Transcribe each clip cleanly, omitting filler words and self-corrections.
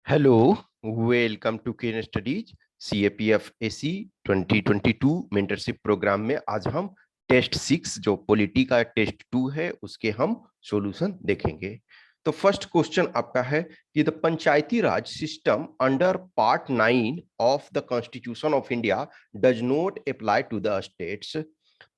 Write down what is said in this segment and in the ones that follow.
Hello, welcome to Ken Studies CAPF AC 2022 mentorship programme में आज हम टेस्ट 6 जो पॉलिटी का टेस्ट 2 है उसके हम सॉल्यूशन देखेंगे। तो फर्स्ट क्वेश्चन आपका है कि the panchayati raj system under part 9 of the constitution of India does not apply to the states.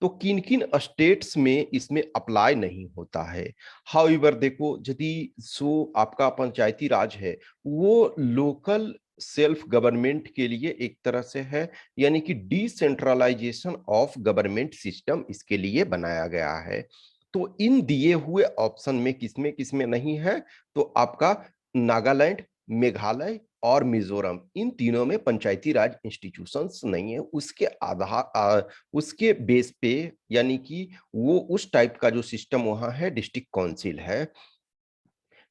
तो किन किन स्टेट्स में इसमें अप्लाई नहीं होता है। हाउएवर देखो, यदि सो आपका पंचायती राज है वो लोकल सेल्फ गवर्नमेंट के लिए एक तरह से है, यानी कि डिसेंट्रलाइजेशन ऑफ गवर्नमेंट सिस्टम इसके लिए बनाया गया है। तो इन दिए हुए ऑप्शन में किसमें किसमें नहीं है, तो आपका नागालैंड, मेघालय और मिजोरम, इन तीनों में पंचायती राज इंस्टीट्यूशंस नहीं है। उसके आधार उसके बेस पे, यानी कि वो उस टाइप का जो सिस्टम वहां है डिस्ट्रिक्ट काउंसिल है।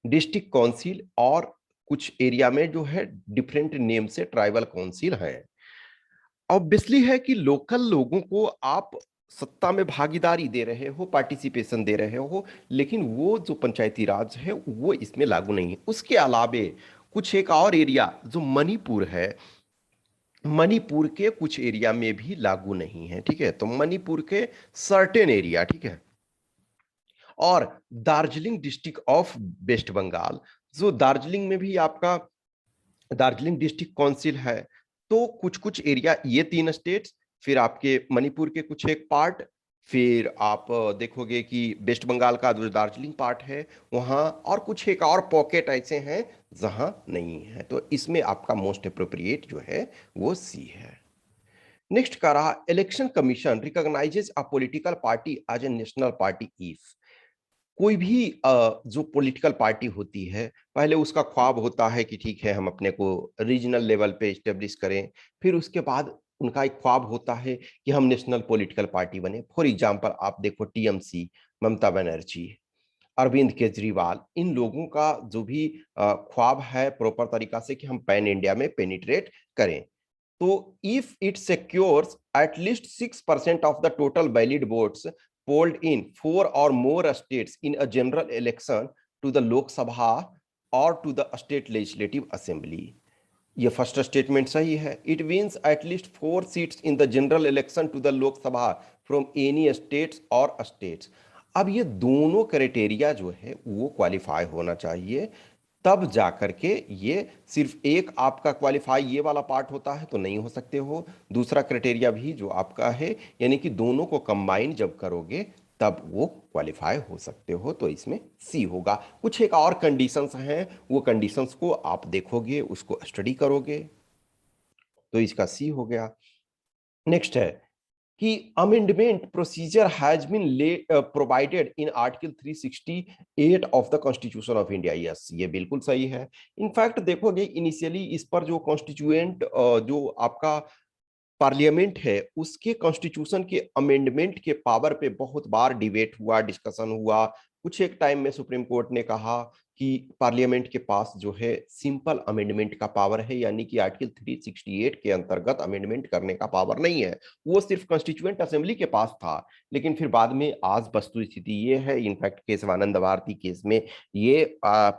डिस्ट्रिक्ट काउंसिल और कुछ एरिया में जो है डिफरेंट नेम से ट्राइबल काउंसिल है। ऑब्वियसली है कि लोकल लोगों को आप सत्ता में भागीदारी दे रहे हो, पार्टिसिपेशन दे रहे हो, लेकिन वो जो पंचायती राज है वो इसमें लागू नहीं है। उसके अलावे कुछ एक और एरिया जो मणिपुर है, मणिपुर के कुछ एरिया में भी लागू नहीं है। ठीक है, तो मणिपुर के सर्टेन एरिया, ठीक है। और दार्जिलिंग डिस्ट्रिक्ट ऑफ वेस्ट बंगाल, जो दार्जिलिंग में भी आपका दार्जिलिंग डिस्ट्रिक्ट काउंसिल है। तो कुछ कुछ एरिया, ये तीन स्टेट्स, फिर आपके मणिपुर के कुछ एक पार्ट, फिर आप देखोगे कि वेस्ट बंगाल का जो दार्जिलिंग पार्ट है वहां, और कुछ एक और पॉकेट ऐसे हैं जहां नहीं है। तो इसमें आपका मोस्ट अप्रोप्रिएट जो है वो सी है। नेक्स्ट का रहा, election commission recognises a political party as a national party if. कोई भी जो पॉलिटिकल पार्टी होती है, पहले उसका ख्वाब होता है कि ठीक है हम अपने को रीजनल लेवल पे इस्टेब्लिश करें, फिर उसके बाद उनका एक ख्वाब होता है कि हम नेशनल पॉलिटिकल पार्टी बने। फॉर एग्जांपल आप देखो टीएमसी, ममता बनर्जी, अरविंद केजरीवाल, इन लोगों का जो भी ख्वाब है प्रॉपर तरीका से कि हम पैन इंडिया में पेनिट्रेट करें। तो if it secures at least 6% of the total valid votes polled in four or more states in a general election to the Lok Sabha or to the state legislative assembly। ये first statement सही है। It means at least 4 seats in the general election to the Lok Sabha from any states or states. अब ये दोनों criteria जो है वो qualify होना चाहिए, तब जाकर के ये सिर्फ एक आपका क्वालिफाई ये वाला पार्ट होता है तो नहीं हो सकते हो। दूसरा क्राइटेरिया भी जो आपका है, यानी कि दोनों को कंबाइन जब करोगे तब वो क्वालिफाई हो सकते हो। तो इसमें सी होगा। कुछ एक और कंडीशंस हैं, वो कंडीशंस को आप देखोगे, उसको स्टडी करोगे, तो इसका सी हो गया। नेक्स्ट है कि amendment procedure has been provided in article 368 of the constitution of India. Yes, ये बिल्कुल सही है। इनफैक्ट देखोगे इनिशियली इस पर जो कॉन्स्टिट्यूएंट जो आपका पार्लियामेंट है उसके कॉन्स्टिट्यूशन के अमेंडमेंट के पावर पे बहुत बार डिबेट हुआ, डिस्कशन हुआ। कुछ एक टाइम में सुप्रीम कोर्ट ने कहा कि पार्लियामेंट के पास जो है सिंपल अमेंडमेंट का पावर है, यानी कि आर्टिकल 368 के अंतर्गत अमेंडमेंट करने का पावर नहीं है, वो सिर्फ कॉन्स्टिट्यूएंट असेंबली के पास था। लेकिन फिर बाद में आज वस्तु स्थिति ये है, इनफैक्ट केशवानंद भारती केस में ये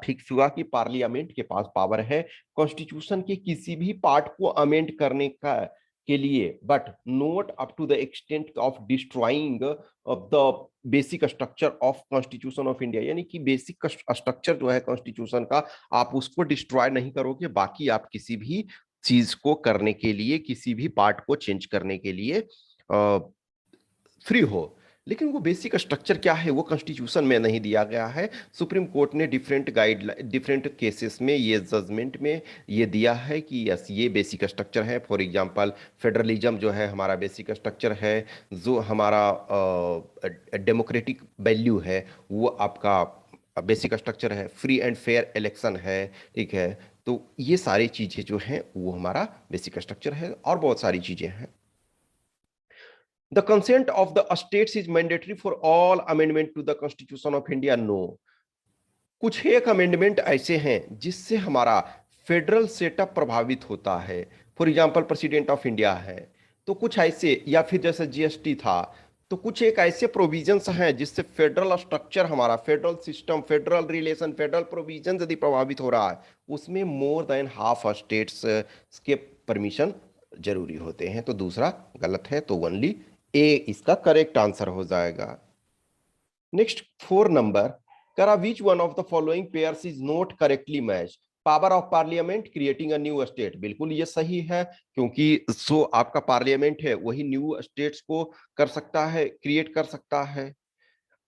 फिक्स हुआ कि पार्लियामेंट के पास पावर है कॉन्स्टिट्यूशन के किसी भी पार्ट को अमेंड करने का के लिए, but not up to the extent of destroying of the basic structure of constitution of India. यानी कि बेसिक स्ट्रक्चर जो है कॉन्स्टिट्यूशन का, आप उसको डिस्ट्रॉय नहीं करोगे, बाकी आप किसी भी चीज को करने के लिए, किसी भी पार्ट को चेंज करने के लिए फ्री हो। लेकिन वो बेसिक स्ट्रक्चर क्या है वो कॉन्स्टिट्यूशन में नहीं दिया गया है। सुप्रीम कोर्ट ने डिफरेंट गाइडलाइन, डिफरेंट केसेस में, ये जजमेंट में ये दिया है कि यस ये बेसिक स्ट्रक्चर है। फॉर एग्जांपल फेडरलिज्म जो है हमारा बेसिक स्ट्रक्चर है, जो हमारा डेमोक्रेटिक वैल्यू है वो आपका बेसिक स्ट्रक्चर है, फ्री एंड फेयर इलेक्शन है, ठीक है। तो ये सारी चीजें जो हैं वो हमारा बेसिक स्ट्रक्चर है, और बहुत सारी चीजें हैं। The consent of the states is mandatory for all amendment to the Constitution of India. No. कुछ एक अमेंडमेंट ऐसे हैं जिससे हमारा फेडरल सेटअप प्रभावित होता है। For example president of India है, तो कुछ ऐसे, या फिर जैसे जीएसटी था, तो कुछ एक ऐसे प्रोविजंस हैं जिससे फेडरल स्ट्रक्चर हमारा, federal system, federal relation, federal provision यदि प्रभावित हो रहा है, उसमें मोर देन हाफ स्टेट्स के परमिशन जरूरी होते हैं। तो दूसरा गलत है, तो ओनली ए इसका करेक्ट आंसर हो जाएगा। नेक्स्ट 4 नंबर, करा विच one of the following pairs is not correctly match? Power of parliament creating a new state, बिल्कुल ये सही है, क्योंकि सो आपका पार्लियामेंट है वही न्यू स्टेट्स को कर सकता है, क्रिएट कर सकता है।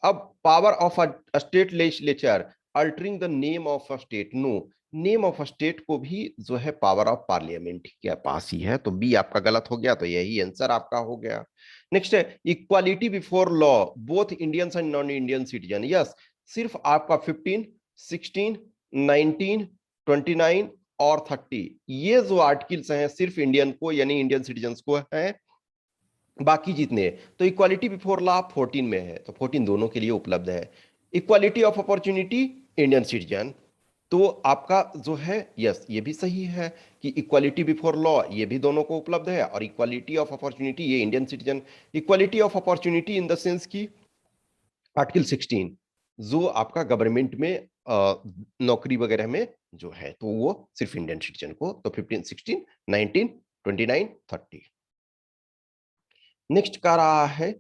अब power of a state legislature altering the name of a state, no, name of a state को भी जो है पावर ऑफ पार्लियामेंट के पास ही है, तो बी आपका गलत हो गया, तो यही आंसर आपका हो गया। नेक्स्ट है equality before law both Indians and non Indian citizen, yes, सिर्फ आपका 15, 16, 19, 29 और 30 ये जो आर्टिकल्स हैं सिर्फ इंडियन को यानी इंडियन सिटीजन को है, बाकी जितने, तो इक्वालिटी बिफोर लॉ 14 में है, तो 14 दोनों के लिए उपलब्ध है। Equality of opportunity Indian citizen, तो आपका जो है यस ये भी सही है कि इक्वालिटी बिफोर लॉ ये भी दोनों को उपलब्ध है, और इक्वालिटी ऑफ अपॉर्चुनिटी ये Indian citizen. Equality of opportunity in the sense की आर्टिकल 16 जो आपका गवर्नमेंट में नौकरी वगैरह में जो है तो वो सिर्फ इंडियन सिटीजन को, तो 15, 16, 19, 29, 30। नेक्स्ट कह रहा है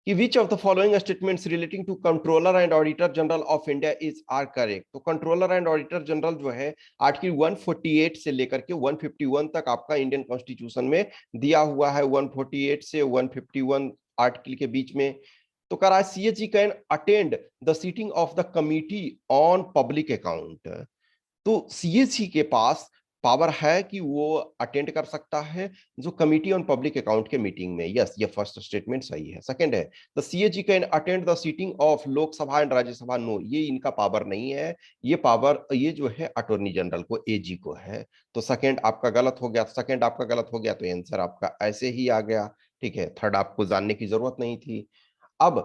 कि which of the following statements relating to controller and auditor general of India is are correct? तो कंट्रोलर एंड ऑडिटर जनरल जो है आर्टिकल 148 से लेकर के 151 तक आपका इंडियन कॉन्स्टिट्यूशन में दिया हुआ है, 148 से 151 आर्टिकल के बीच में। तो कह रहा है CAG can attend the sitting of the committee on public account, तो सीएसी के पास पावर है कि वो अटेंड कर सकता है जो कमिटी ऑन पब्लिक अकाउंट के मीटिंग में, यस ये फर्स्ट स्टेटमेंट सही है। सेकंड है the CAG can attend the sitting of Lok Sabha and Rajya Sabha, no ये इनका पावर नहीं है, ये पावर ये जो है अटॉर्नी जनरल को, एजी को है, तो सेकंड आपका गलत हो गया, सेकंड आपका गलत हो गया, तो आंसर आपका ऐसे ही आ गया। ठीक है, थर्ड आपको जानने की जरूरत नहीं थी। अब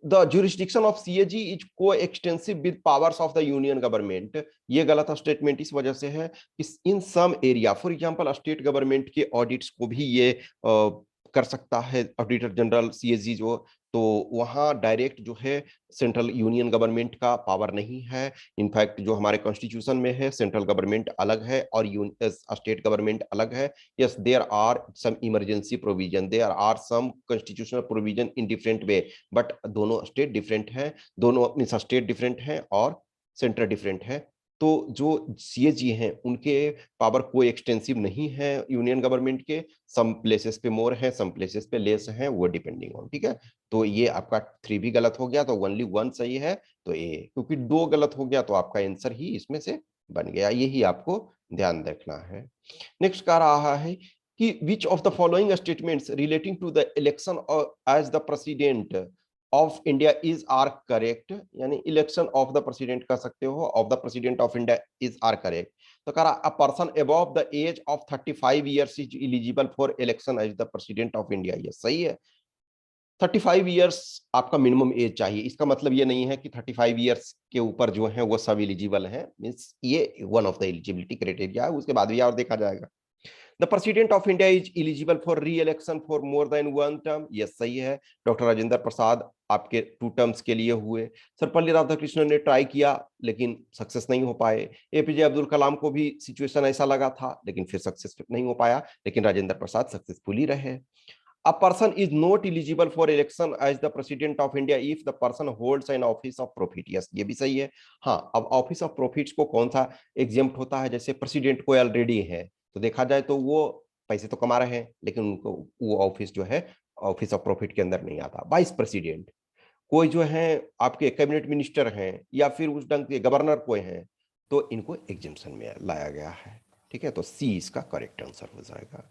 the jurisdiction of CAG is coextensive with powers of the union government, ये गलत स्टेटमेंट इस वजह से है कि in some area for example state government के ऑडिट्स को भी ये कर सकता है ऑडिटर जनरल सीएजी जो, तो वहां डायरेक्ट जो है सेंट्रल यूनियन गवर्नमेंट का पावर नहीं है। इनफैक्ट जो हमारे कॉन्स्टिट्यूशन में है सेंट्रल गवर्नमेंट अलग है और स्टेट गवर्नमेंट अलग है। Yes there are some emergency provision, there are some constitutional provision in different way, but दोनों स्टेट डिफरेंट है, दोनों अपनी स्टेट डिफरेंट है और सेंटर डिफरेंट है। तो जो सीएजी हैं उनके पावर कोई एक्सटेंसिव नहीं है यूनियन गवर्नमेंट के, सम प्लेसेस पे मोर है, सम प्लेसेस पे लेस है, वो डिपेंडिंग ऑन। ठीक है, तो ये आपका 3 भी गलत हो गया, तो ओनली 1 सही है, तो ए, क्योंकि 2 गलत हो गया तो आपका आंसर ही इसमें से बन गया, यही आपको ध्यान रखना है। नेक्स्ट कह रहा है कि which of the following statements relating to the election as the president of India is are correct, यानी इलेक्शन ऑफ द प्रेसिडेंट कह सकते हो, of the president of India is are correct. तो कह रहा a person above the age of 35 years is eligible for election as the president of India, ये सही है। 35 इयर्स आपका मिनिमम एज चाहिए, इसका मतलब ये नहीं है कि 35 इयर्स के ऊपर जो है वो सब एलिजिबल हैं, मींस ये one of the eligibility criteria है, उसके बाद भी और देखा जाएगा। The president of India is eligible for री election for more than 1 term, ये सही है। डॉक्टर राजेंद्र प्रसाद आपके 2 टर्म्स के लिए हुए। सर्वपल्ली राधाकृष्णन ने ट्राई किया लेकिन सक्सेस नहीं हो पाए। एपीजे अब्दुल कलाम को भी सिचुएशन ऐसा लगा था लेकिन फिर सक्सेस नहीं हो पाया, लेकिन राजेंद्र प्रसाद सक्सेसफुली रहे। A person is not eligible for election as the president of India if the person holds an office of profit, yes ये भी सही है। हाँ, अब ऑफिस ऑफ प्रॉफिट्स को कौन सा एग्जेम्प्ट होता है, जैसे प्रेसिडेंट को ऑलरेडी है तो देखा जाए तो वो पैसे तो कमा रहे हैं लेकिन उनको वो ऑफिस जो है ऑफिस ऑफ प्रॉफिट के अंदर नहीं आता। वाइस प्रेसिडेंट कोई जो है आपके कैबिनेट मिनिस्टर हैं या फिर उस ढंग के गवर्नर कोई हैं तो इनको एग्जेम्पशन में लाया गया है। ठीक है, तो सी इसका करेक्ट आंसर हो जाएगा।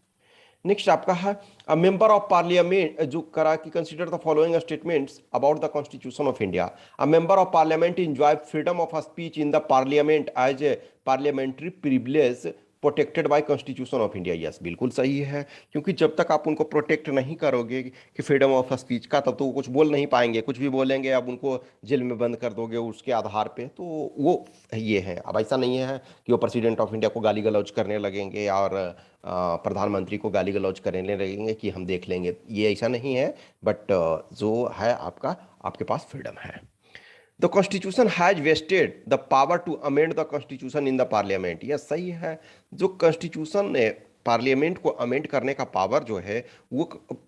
नेक्स्ट आपका है अ मेंबर ऑफ पार्लियामेंट जो करा कि consider the following statements about the constitution of India. A member of parliament enjoy freedom of speech in the parliament as a parliamentary privilege protected by constitution of India. Yes, बिल्कुल सही है, क्योंकि जब तक आप उनको प्रोटेक्ट नहीं करोगे कि फ्रीडम ऑफ स्पीच का, तब तो वो कुछ बोल नहीं पाएंगे। कुछ भी बोलेंगे, अब उनको जेल में बंद कर दोगे उसके आधार पे, तो वो ये है। अब ऐसा नहीं है कि वो प्रेसिडेंट ऑफ इंडिया को गाली गलौज करने लगेंगे और प्रधानमंत्री को गाली गलौज करने लगेंगे कि हम देख लेंगे, ये ऐसा नहीं है। बट जो है आपका, आपके पास फ्रीडम है। The constitution has vested the power to amend the constitution in the parliament. यह सही है, जो कॉन्स्टिट्यूशन ने पार्लियामेंट को अमेंड करने का पावर जो है वो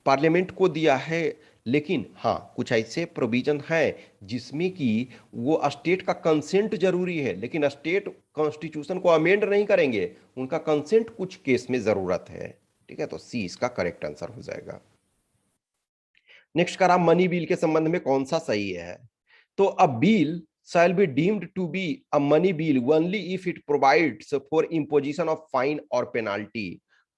पार्लियामेंट को दिया है। लेकिन हाँ, कुछ ऐसे प्रोविजन है जिसमें कि वो स्टेट का कंसेंट जरूरी है, लेकिन स्टेट कॉन्स्टिट्यूशन को अमेंड नहीं करेंगे, उनका कंसेंट कुछ केस में जरूरत है। ठीक है, तो सी इसका करेक्ट आंसर हो जाएगा। नेक्स्ट करा, मनी बिल के संबंध में कौन सा सही है? तो अ bill shall be deemed to be a money bill only if it provides for imposition of fine or penalty।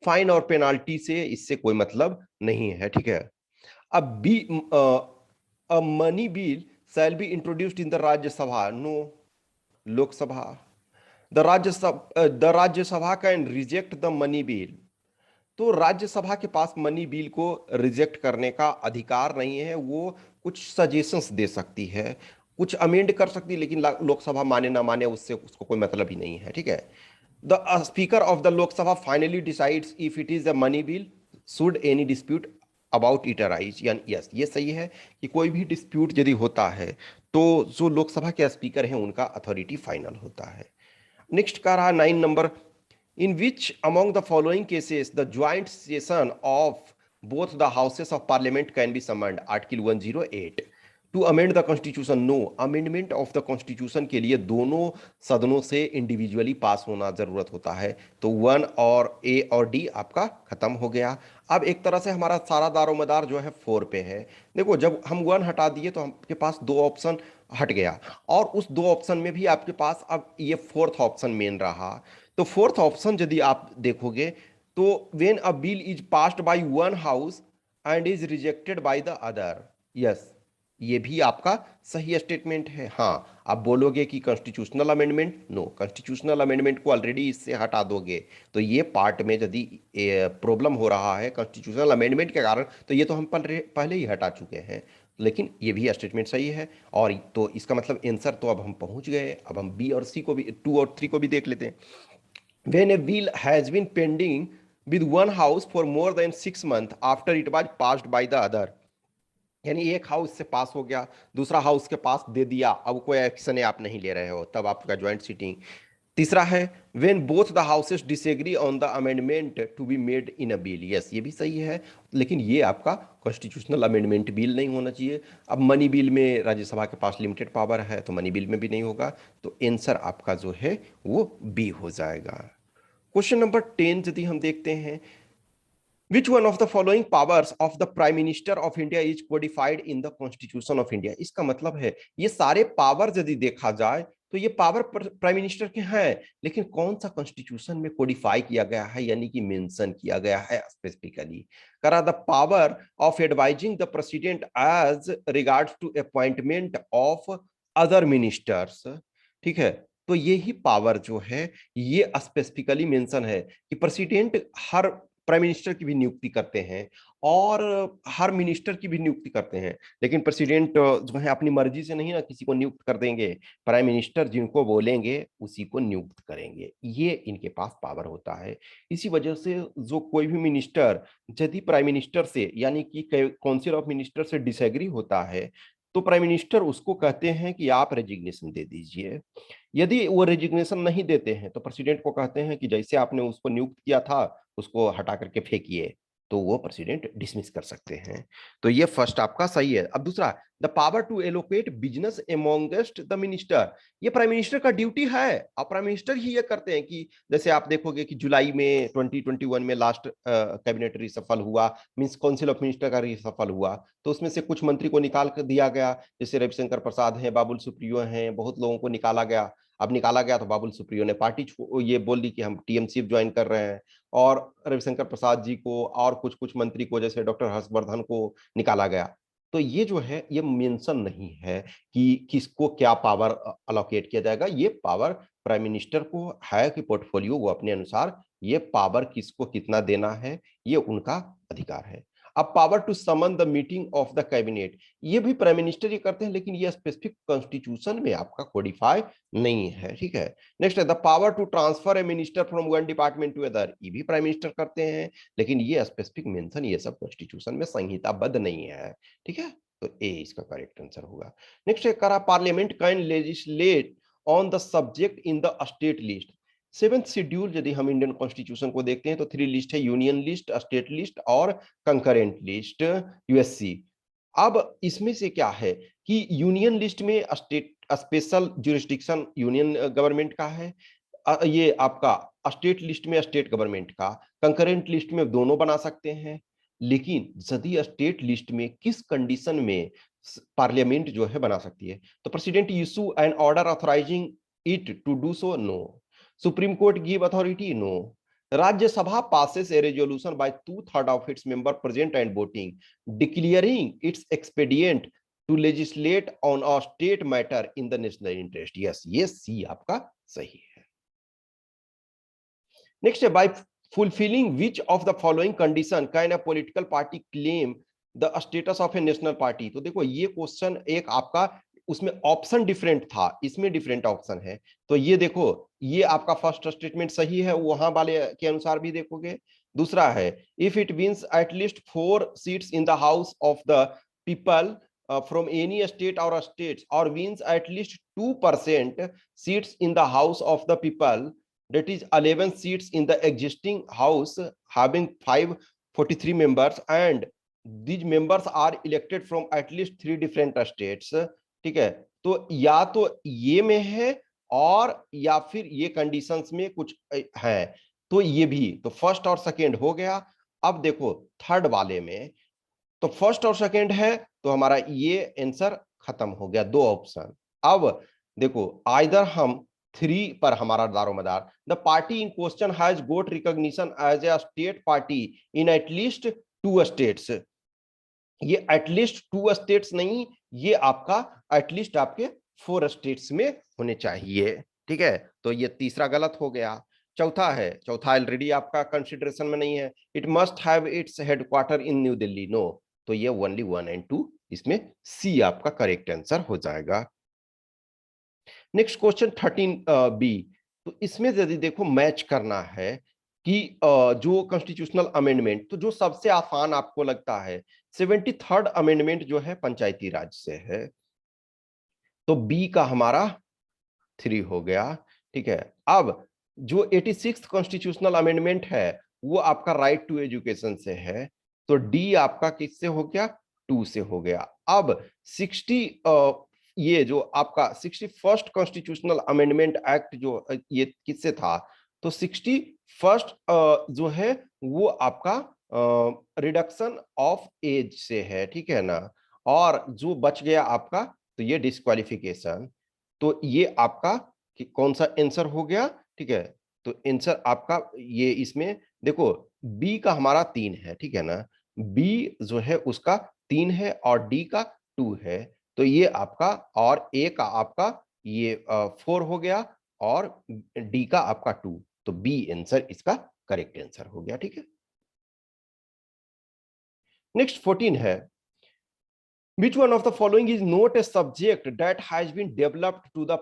Fine और पेनाल्टी से इससे कोई मतलब नहीं है। ठीक है, अब B a money bill shall be introduced in the Rajya Sabha, no, Lok Sabha. The Rajya Sabha can reject the money bill. तो राज्यसभा के पास मनी बिल को रिजेक्ट करने का अधिकार नहीं है। वो कुछ सजेशंस दे सकती है, कुछ अमेंड कर सकती है, लेकिन लोकसभा माने ना माने उससे उसको कोई मतलब ही नहीं है। ठीक है, the speaker of the Lok Sabha finally decides if it is a money bill should any dispute about it arise. यानी यस, ये सही है कि कोई भी डिस्प्यूट यदि होता है तो जो लोकसभा के स्पीकर हैं उनका अथॉरिटी फाइनल होता है। नेक्स्ट का रहा 9 number, in which among the following cases the joint session of both the houses of parliament can be summoned? article 108 to amend the constitution। No, amendment of the constitution के लिए दोनों सदनों से individually पास होना जरूरत होता है। तो 1 और ए और डी आपका खत्म हो गया। अब एक तरह से हमारा सारा दारोमदार जो है 4 पे है। देखो, जब हम 1 हटा दिए तो आपके पास 2 ऑप्शन हट गया, और उस 2 ऑप्शन में भी आपके पास अब ये 4th ऑप्शन मेन रहा। तो 4th ऑप्शन यदि आप देखोगे तो when a bill is passed by one house and is rejected by the other. Yes, ये भी आपका सही स्टेटमेंट है। हाँ, आप बोलोगे कि constitutional amendment, no, constitutional amendment को ऑलरेडी इससे हटा दोगे, तो ये पार्ट में यदि प्रॉब्लम हो रहा है कॉन्स्टिट्यूशनल अमेंडमेंट के कारण, तो ये तो हम पहले ही हटा चुके हैं। लेकिन ये भी स्टेटमेंट सही है। और तो इसका मतलब आंसर तो अब हम पहुंच गए। अब हम बी और सी को भी, 2 और 3 को भी देख लेते हैं। When a bill has been pending with one house for more than 6 months after it was passed by the other। यानी एक हाउस से पास हो गया, दूसरा हाउस के पास दे दिया, अब कोई एक्शन आप नहीं ले रहे हो, तब आपका ज्वाइंट सीटिंग। तीसरा है when both the houses disagree on the amendment to be made in a bill. Yes, ये भी सही है, लेकिन ये आपका कॉन्स्टिट्यूशनल अमेंडमेंट बिल नहीं होना चाहिए। अब मनी बिल में राज्यसभा के पास लिमिटेड पावर है, तो मनी बिल में भी नहीं होगा। तो आंसर आपका जो है वो बी हो जाएगा। क्वेश्चन नंबर 10 यदि हम देखते हैं, विच one of the following powers of the prime minister of India is codified in the constitution of India. इसका मतलब है ये सारे पावर यदि देखा जाए तो ये पावर प्राइम मिनिस्टर के हैं, लेकिन कौन सा कॉन्स्टिट्यूशन में कोडिफाई किया गया है, यानी कि मेंशन किया गया है स्पेसिफिकली। करा the power of advising the president as regards to appointment of other ministers. ठीक है, तो ये ही पावर जो है ये स्पेसिफिकली मेंशन है कि प्रेसिडेंट हर प्राइम मिनिस्टर की भी नियुक्ति करते हैं और हर मिनिस्टर की भी नियुक्ति करते हैं। लेकिन प्रेसिडेंट जो है अपनी मर्जी से नहीं ना किसी को नियुक्त कर देंगे, प्राइम मिनिस्टर जिनको बोलेंगे उसी को नियुक्त करेंगे, ये इनके पास पावर होता है। इसी वजह से जो कोई भी मिनिस्टर यदि प्राइम मिनिस्टर से यानी कि काउंसिल ऑफ मिनिस्टर से डिसएग्री होता है, तो प्राइम मिनिस्टर उसको कहते हैं कि आप रेजिग्नेशन दे दीजिए। यदि वो रेजिग्नेशन नहीं देते हैं तो प्रेसिडेंट को कहते हैं कि जैसे आपने उसको नियुक्त किया था उसको हटा करके फेंकिए, तो वो प्रेसिडेंट डिसमिस कर सकते हैं। तो ये फर्स्ट आपका सही है। अब दूसरा, the power to allocate business amongst the minister. ये प्राइम मिनिस्टर का ड्यूटी है, और प्राइम मिनिस्टर ही ये करते हैं कि जैसे आप देखोगे कि जुलाई में 2021 में लास्ट कैबिनेट रिसफल हुआ, मींस काउंसिल ऑफ मिनिस्टर का रिसफल हुआ, तो उसमें से कुछ मंत्री को निकाल कर दिया गया, जैसे रविशंकर प्रसाद हैं, बाबुल सुप्रियो हैं, बहुत लोगों को निकाला गया। अब निकाला गया तो बाबुल सुप्रियो ने पार्टी ये बोल दी कि हम टीएमसी ज्वाइन कर रहे हैं, और रविशंकर प्रसाद जी को और कुछ कुछ मंत्री को जैसे डॉक्टर हर्षवर्धन को निकाला गया। तो ये जो है ये मेंशन नहीं है कि किसको क्या पावर अलोकेट किया जाएगा। ये पावर प्राइम मिनिस्टर को है कि पोर्टफोलियो वो अपने अनुसार ये पावर किसको कितना देना है, ये उनका अधिकार है। अब power to summon the meeting of the cabinet, ये भी प्राइम मिनिस्टर ही करते हैं, लेकिन ये स्पेसिफिक कॉन्स्टिट्यूशन में आपका कोडिफाई नहीं है, ठीक है। नेक्स्ट है the power to transfer a minister from one department to other, ये भी प्राइम मिनिस्टर करते हैं, लेकिन ये स्पेसिफिक मेंशन ये सब कॉन्स्टिट्यूशन में संहिताबद्ध नहीं है, ठीक है। तो ए इसका करेक्ट आंसर होगा। नेक्स्ट है करा parliament can legislate on the subject in the state list. Seventh schedule यदि हम इंडियन कॉन्स्टिट्यूशन को देखते हैं तो 3 लिस्ट है, यूनियन लिस्ट, स्टेट लिस्ट और कंकरेंट लिस्ट, यूएससी। अब इसमें से क्या है कि यूनियन लिस्ट में state special jurisdiction union government का है, ये आपका स्टेट लिस्ट में स्टेट गवर्नमेंट का, कंकरेंट लिस्ट में दोनों बना सकते हैं। लेकिन यदि स्टेट लिस्ट में किस कंडीशन में पार्लियामेंट जो है बना सकती है, तो president issue an order authorizing it to do so, no. Supreme court give authority, no. Rajya Sabha passes a resolution by 2/3 of its member present and voting, declaring its expedient to legislate on a state matter in the national interest. Yes, ये सी आपका सही है। Next है bye fulfilling which of the following condition can a political party claim the status of a national party। तो देखो ये question एक आपका उसमें ऑप्शन डिफरेंट था, इसमें डिफरेंट ऑप्शन है। तो ये देखो ये आपका फर्स्ट स्टेटमेंट सही है, वहां वाले के अनुसार भी देखोगे। दूसरा है if it wins at least 4 seats in the house of the people from any state or states or wins at least 2% seats in the house of the people, that is 11 seats in the existing house having 543 members and these members are elected from at least 3 different states, ठीक है। तो या तो ये में है और या फिर ये कंडीशंस में कुछ है, तो ये भी तो फर्स्ट और सेकंड हो गया। अब देखो थर्ड वाले में तो फर्स्ट और सेकंड है तो हमारा ये आंसर खत्म हो गया, 2 ऑप्शन। अब देखो आइदर हम 3 पर हमारा दारोमदार, the party in question has got recognition as a state party in at least 2 states. ये एटलीस्ट 2 स्टेट्स नहीं, ये आपका एटलीस्ट आपके 4 स्टेट्स में होने चाहिए, ठीक है। तो ये तीसरा गलत हो गया। चौथा है, चौथा ऑलरेडी आपका कंसिडरेशन में नहीं है, it must have its headquarter in New Delhi, no. तो ये ओनली 1 एंड 2, इसमें सी आपका करेक्ट आंसर हो जाएगा। Next question 13 B. तो इसमें यदि देखो मैच करना है कि जो कॉन्स्टिट्यूशनल अमेंडमेंट, तो जो सबसे आसान आपको लगता है 73rd अमेंडमेंट जो है पंचायती राज से है, तो बी का हमारा 3 हो गया, ठीक है। अब जो 86th कॉन्स्टिट्यूशनल अमेंडमेंट है वो आपका राइट टू एजुकेशन से है, तो डी आपका किससे हो गया, 2 से हो गया। अब 60 ये जो आपका 61st कॉन्स्टिट्यूशनल अमेंडमेंट एक्ट जो ये किससे था, तो 61st जो है वो आपका रिडक्शन ऑफ एज से है, ठीक है ना। और जो बच गया आपका तो ये डिस्क्वालिफिकेशन, तो ये आपका कि कौन सा आंसर हो गया, ठीक है। तो आंसर आपका ये इसमें देखो बी का हमारा 3 है, ठीक है ना। बी जो है उसका 3 है और डी का 2 है, तो ये आपका और ए का आपका ये 4 हो गया और डी का आपका 2, तो बी आंसर इसका करेक्ट आंसर हो गया, ठीक है। नेक्स्ट 14 है which one of the following is not a subject that has been developed to the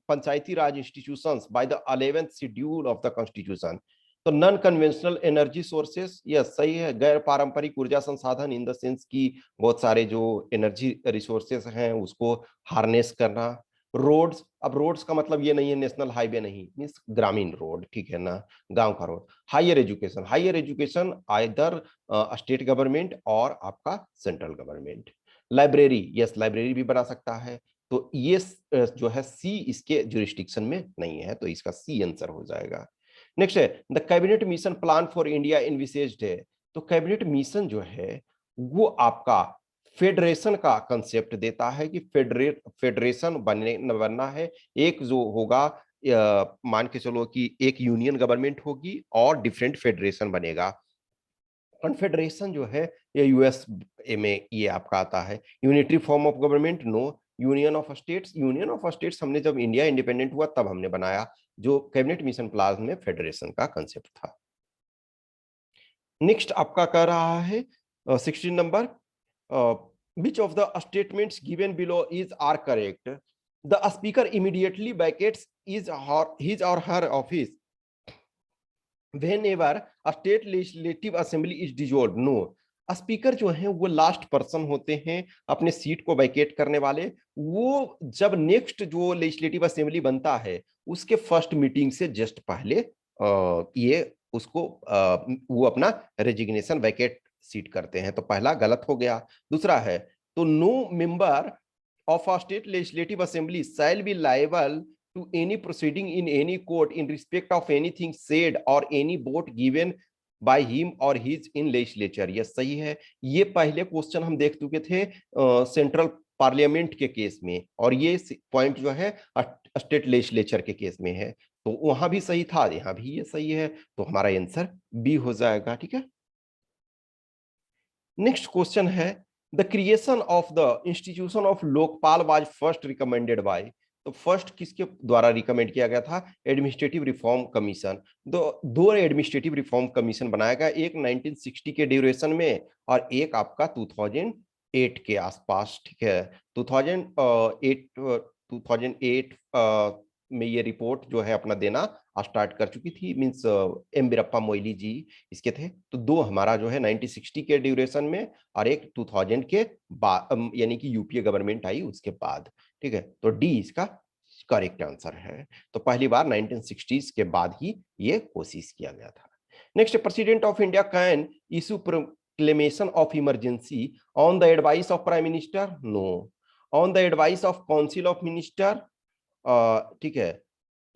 Panchayati Raj institutions by the 11th schedule of the constitution। तो non conventional energy sources, yes सही है। गैर पारंपरिक ऊर्जा संसाधन in the sense की बहुत सारे जो एनर्जी रिसोर्सेस हैं उसको हार्नेस करना। रोड्स, अब रोड्स का मतलब ये नहीं है नेशनल हाईवे नहीं, मींस ग्रामीण रोड, ठीक है ना, गांव का road. Higher education, higher education either state government or आपका central government. Library, yes library भी बना सकता है, तो ये जो है सी इसके जुरिस्डिक्शन में नहीं है, तो इसका सी आंसर हो जाएगा। नेक्स्ट है the cabinet mission plan for India envisaged है, तो कैबिनेट मिशन जो है वो आपका फेडरेशन का कंसेप्ट देता है कि फेडरेशन बनना है। एक जो होगा मान के चलो कि एक यूनियन गवर्नमेंट होगी और डिफरेंट फेडरेशन बनेगा। कॉन्फेडरेशन जो है ये यूएस में ये आपका आता है। Unitary form of government, no. Union of states, union of states हमने जब इंडिया इंडिपेंडेंट हुआ तब हमने बनाया, जो कैबिनेट मिशन प्लान में फेडरेशन का कंसेप्ट था। नेक्स्ट आपका कह रहा है 16 number, which of the statements given below is are correct? The speaker immediately vacates his or her office whenever a state legislative assembly is dissolved. No, speaker जो है वो लास्ट पर्सन होते हैं अपने सीट को वैकेट करने वाले। वो जब नेक्स्ट जो लेजिस्लेटिव असेंबली बनता है उसके फर्स्ट मीटिंग से जस्ट पहले ये उसको वो अपना रेजिग्नेशन वैकेट सीट करते हैं। तो पहला गलत हो गया। दूसरा है, तो no member of a state legislative assembly shall be liable to any proceeding in any court in respect of anything said or any vote given by him or his in legislature। ये सही है। ये पहले question हम देख चुके थे central parliament के केस में, और ये पॉइंट जो है स्टेट लेजिस्लेचर के केस में है। तो वहां भी सही था, यहां भी ये सही है, तो हमारा आंसर बी हो जाएगा। ठीक है। नेक्स्ट क्वेश्चन है, the creation of the institution of Lokpal was first recommended by. तो फर्स्ट किसके द्वारा रिकमेंड किया गया था? Administrative reform commission. दो एडमिनिस्ट्रेटिव रिफॉर्म कमीशन बनाया गया, एक 1960 के ड्यूरेशन में और एक आपका 2008 के आसपास। ठीक है, 2008 में ये रिपोर्ट जो है अपना देना स्टार्ट कर चुकी थी। मींस एम वीरप्पा मोइली जी इसके थे। तो दो हमारा जो है 1960 के ड्यूरेशन में और एक 2000 के बाद, यानी कि यूपीए गवर्नमेंट आई उसके बाद। ठीक है, तो डी इसका करेक्ट आंसर है। तो पहली बार 1960s के बाद ही ये कोशिश किया गया था। Next, president of India can issue proclamation of emergency on the advice of prime minister? No. On the advice of council of minister? ठीक है,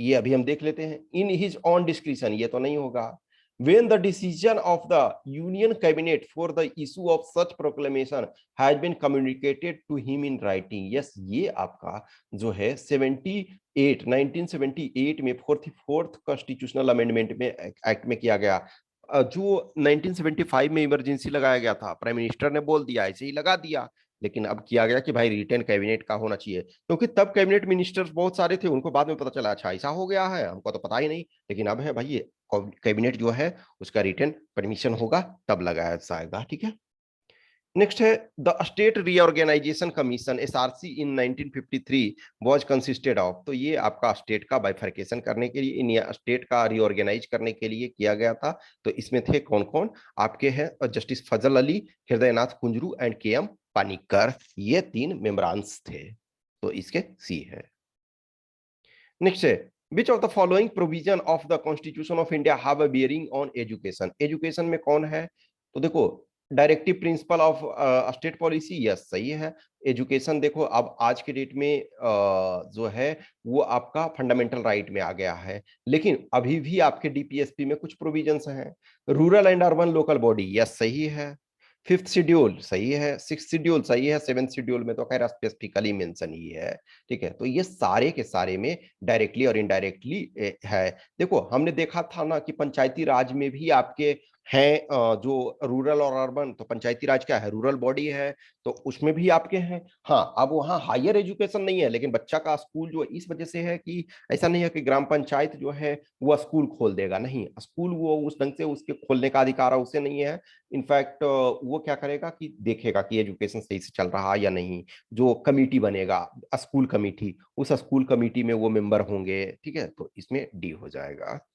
ये अभी हम देख लेते हैं। इन हिज ऑन डिस्क्रिप्शन, ये तो नहीं होगा। When the decision of the Union Cabinet for the issue of such proclamation has been communicated to him in writing? Yes, ये आपका जो है 1978 में 44th कॉन्स्टिट्यूशनल अमेंडमेंट में एक्ट में किया गया। जो 1975 में इमरजेंसी लगाया गया था, प्राइम मिनिस्टर ने बोल दिया, ऐसे ही लगा दिया। लेकिन अब किया गया कि भाई रिटेन कैबिनेट का होना चाहिए, क्योंकि तब कैबिनेट मिनिस्टर्स बहुत सारे थे, उनको बाद में पता चला अच्छा ऐसा हो गया है, हमको तो पता ही नहीं। लेकिन अब है भाई, ये कैबिनेट जो है उसका रिटेन परमिशन होगा तब लगाया जाएगा। ठीक है। नेक्स्ट है, the state reorganization commission SRC in 1953 was consisted of. तो ये आपका स्टेट का बाइफर्केशन करने के लिए, इन स्टेट का रीऑर्गेनाइज करने के लिए किया गया था। तो इसमें थे कौन कौन आपके हैं? Justice Fazal Ali, Hridaynath Kunzru and K M Panikkar, ये 3 मेंबरान्स थे। तो इसके सी है। नेक्स्ट है, which of the following provision of the constitution of India have a bearing on education? Education में कौन है? तो देखो, directive principle of state policy, yes सही है। एजुकेशन देखो अब आज के डेट में जो है वो आपका फंडामेंटल राइट में आ गया है, लेकिन अभी भी आपके डीपीएसपी में कुछ प्रोविजंस हैं। Rural and urban local body, yes सही है। 5th शेड्यूल सही है, 6th शेड्यूल सही है, 7th शेड्यूल में तो खैर स्पेसिफिकली मेंशन ही है। ठीक है, तो ये सारे के सारे में डायरेक्टली और इनडायरेक्टली है। देखो हमने देखा था ना कि पंचायती राज में भी आपके हैं जो रूरल और अर्बन, तो पंचायती राज क्या है? रूरल बॉडी है, तो उसमें भी आपके हैं। हाँ, अब वहाँ हायर एजुकेशन नहीं है, लेकिन बच्चा का स्कूल जो इस वजह से है कि ऐसा नहीं है कि ग्राम पंचायत जो है वो स्कूल खोल देगा, नहीं, स्कूल वो उस ढंग से उसके खोलने का अधिकार उसे नहीं है। इनफैक्ट वो क्या करेगा कि देखेगा कि एजुकेशन सही से चल रहा है या नहीं। जो कमिटी बनेगा स्कूल कमिटी, उस स्कूल कमिटी में वो मेंबर होंगे। ठीक है, तो इसमें डी हो जाएगा।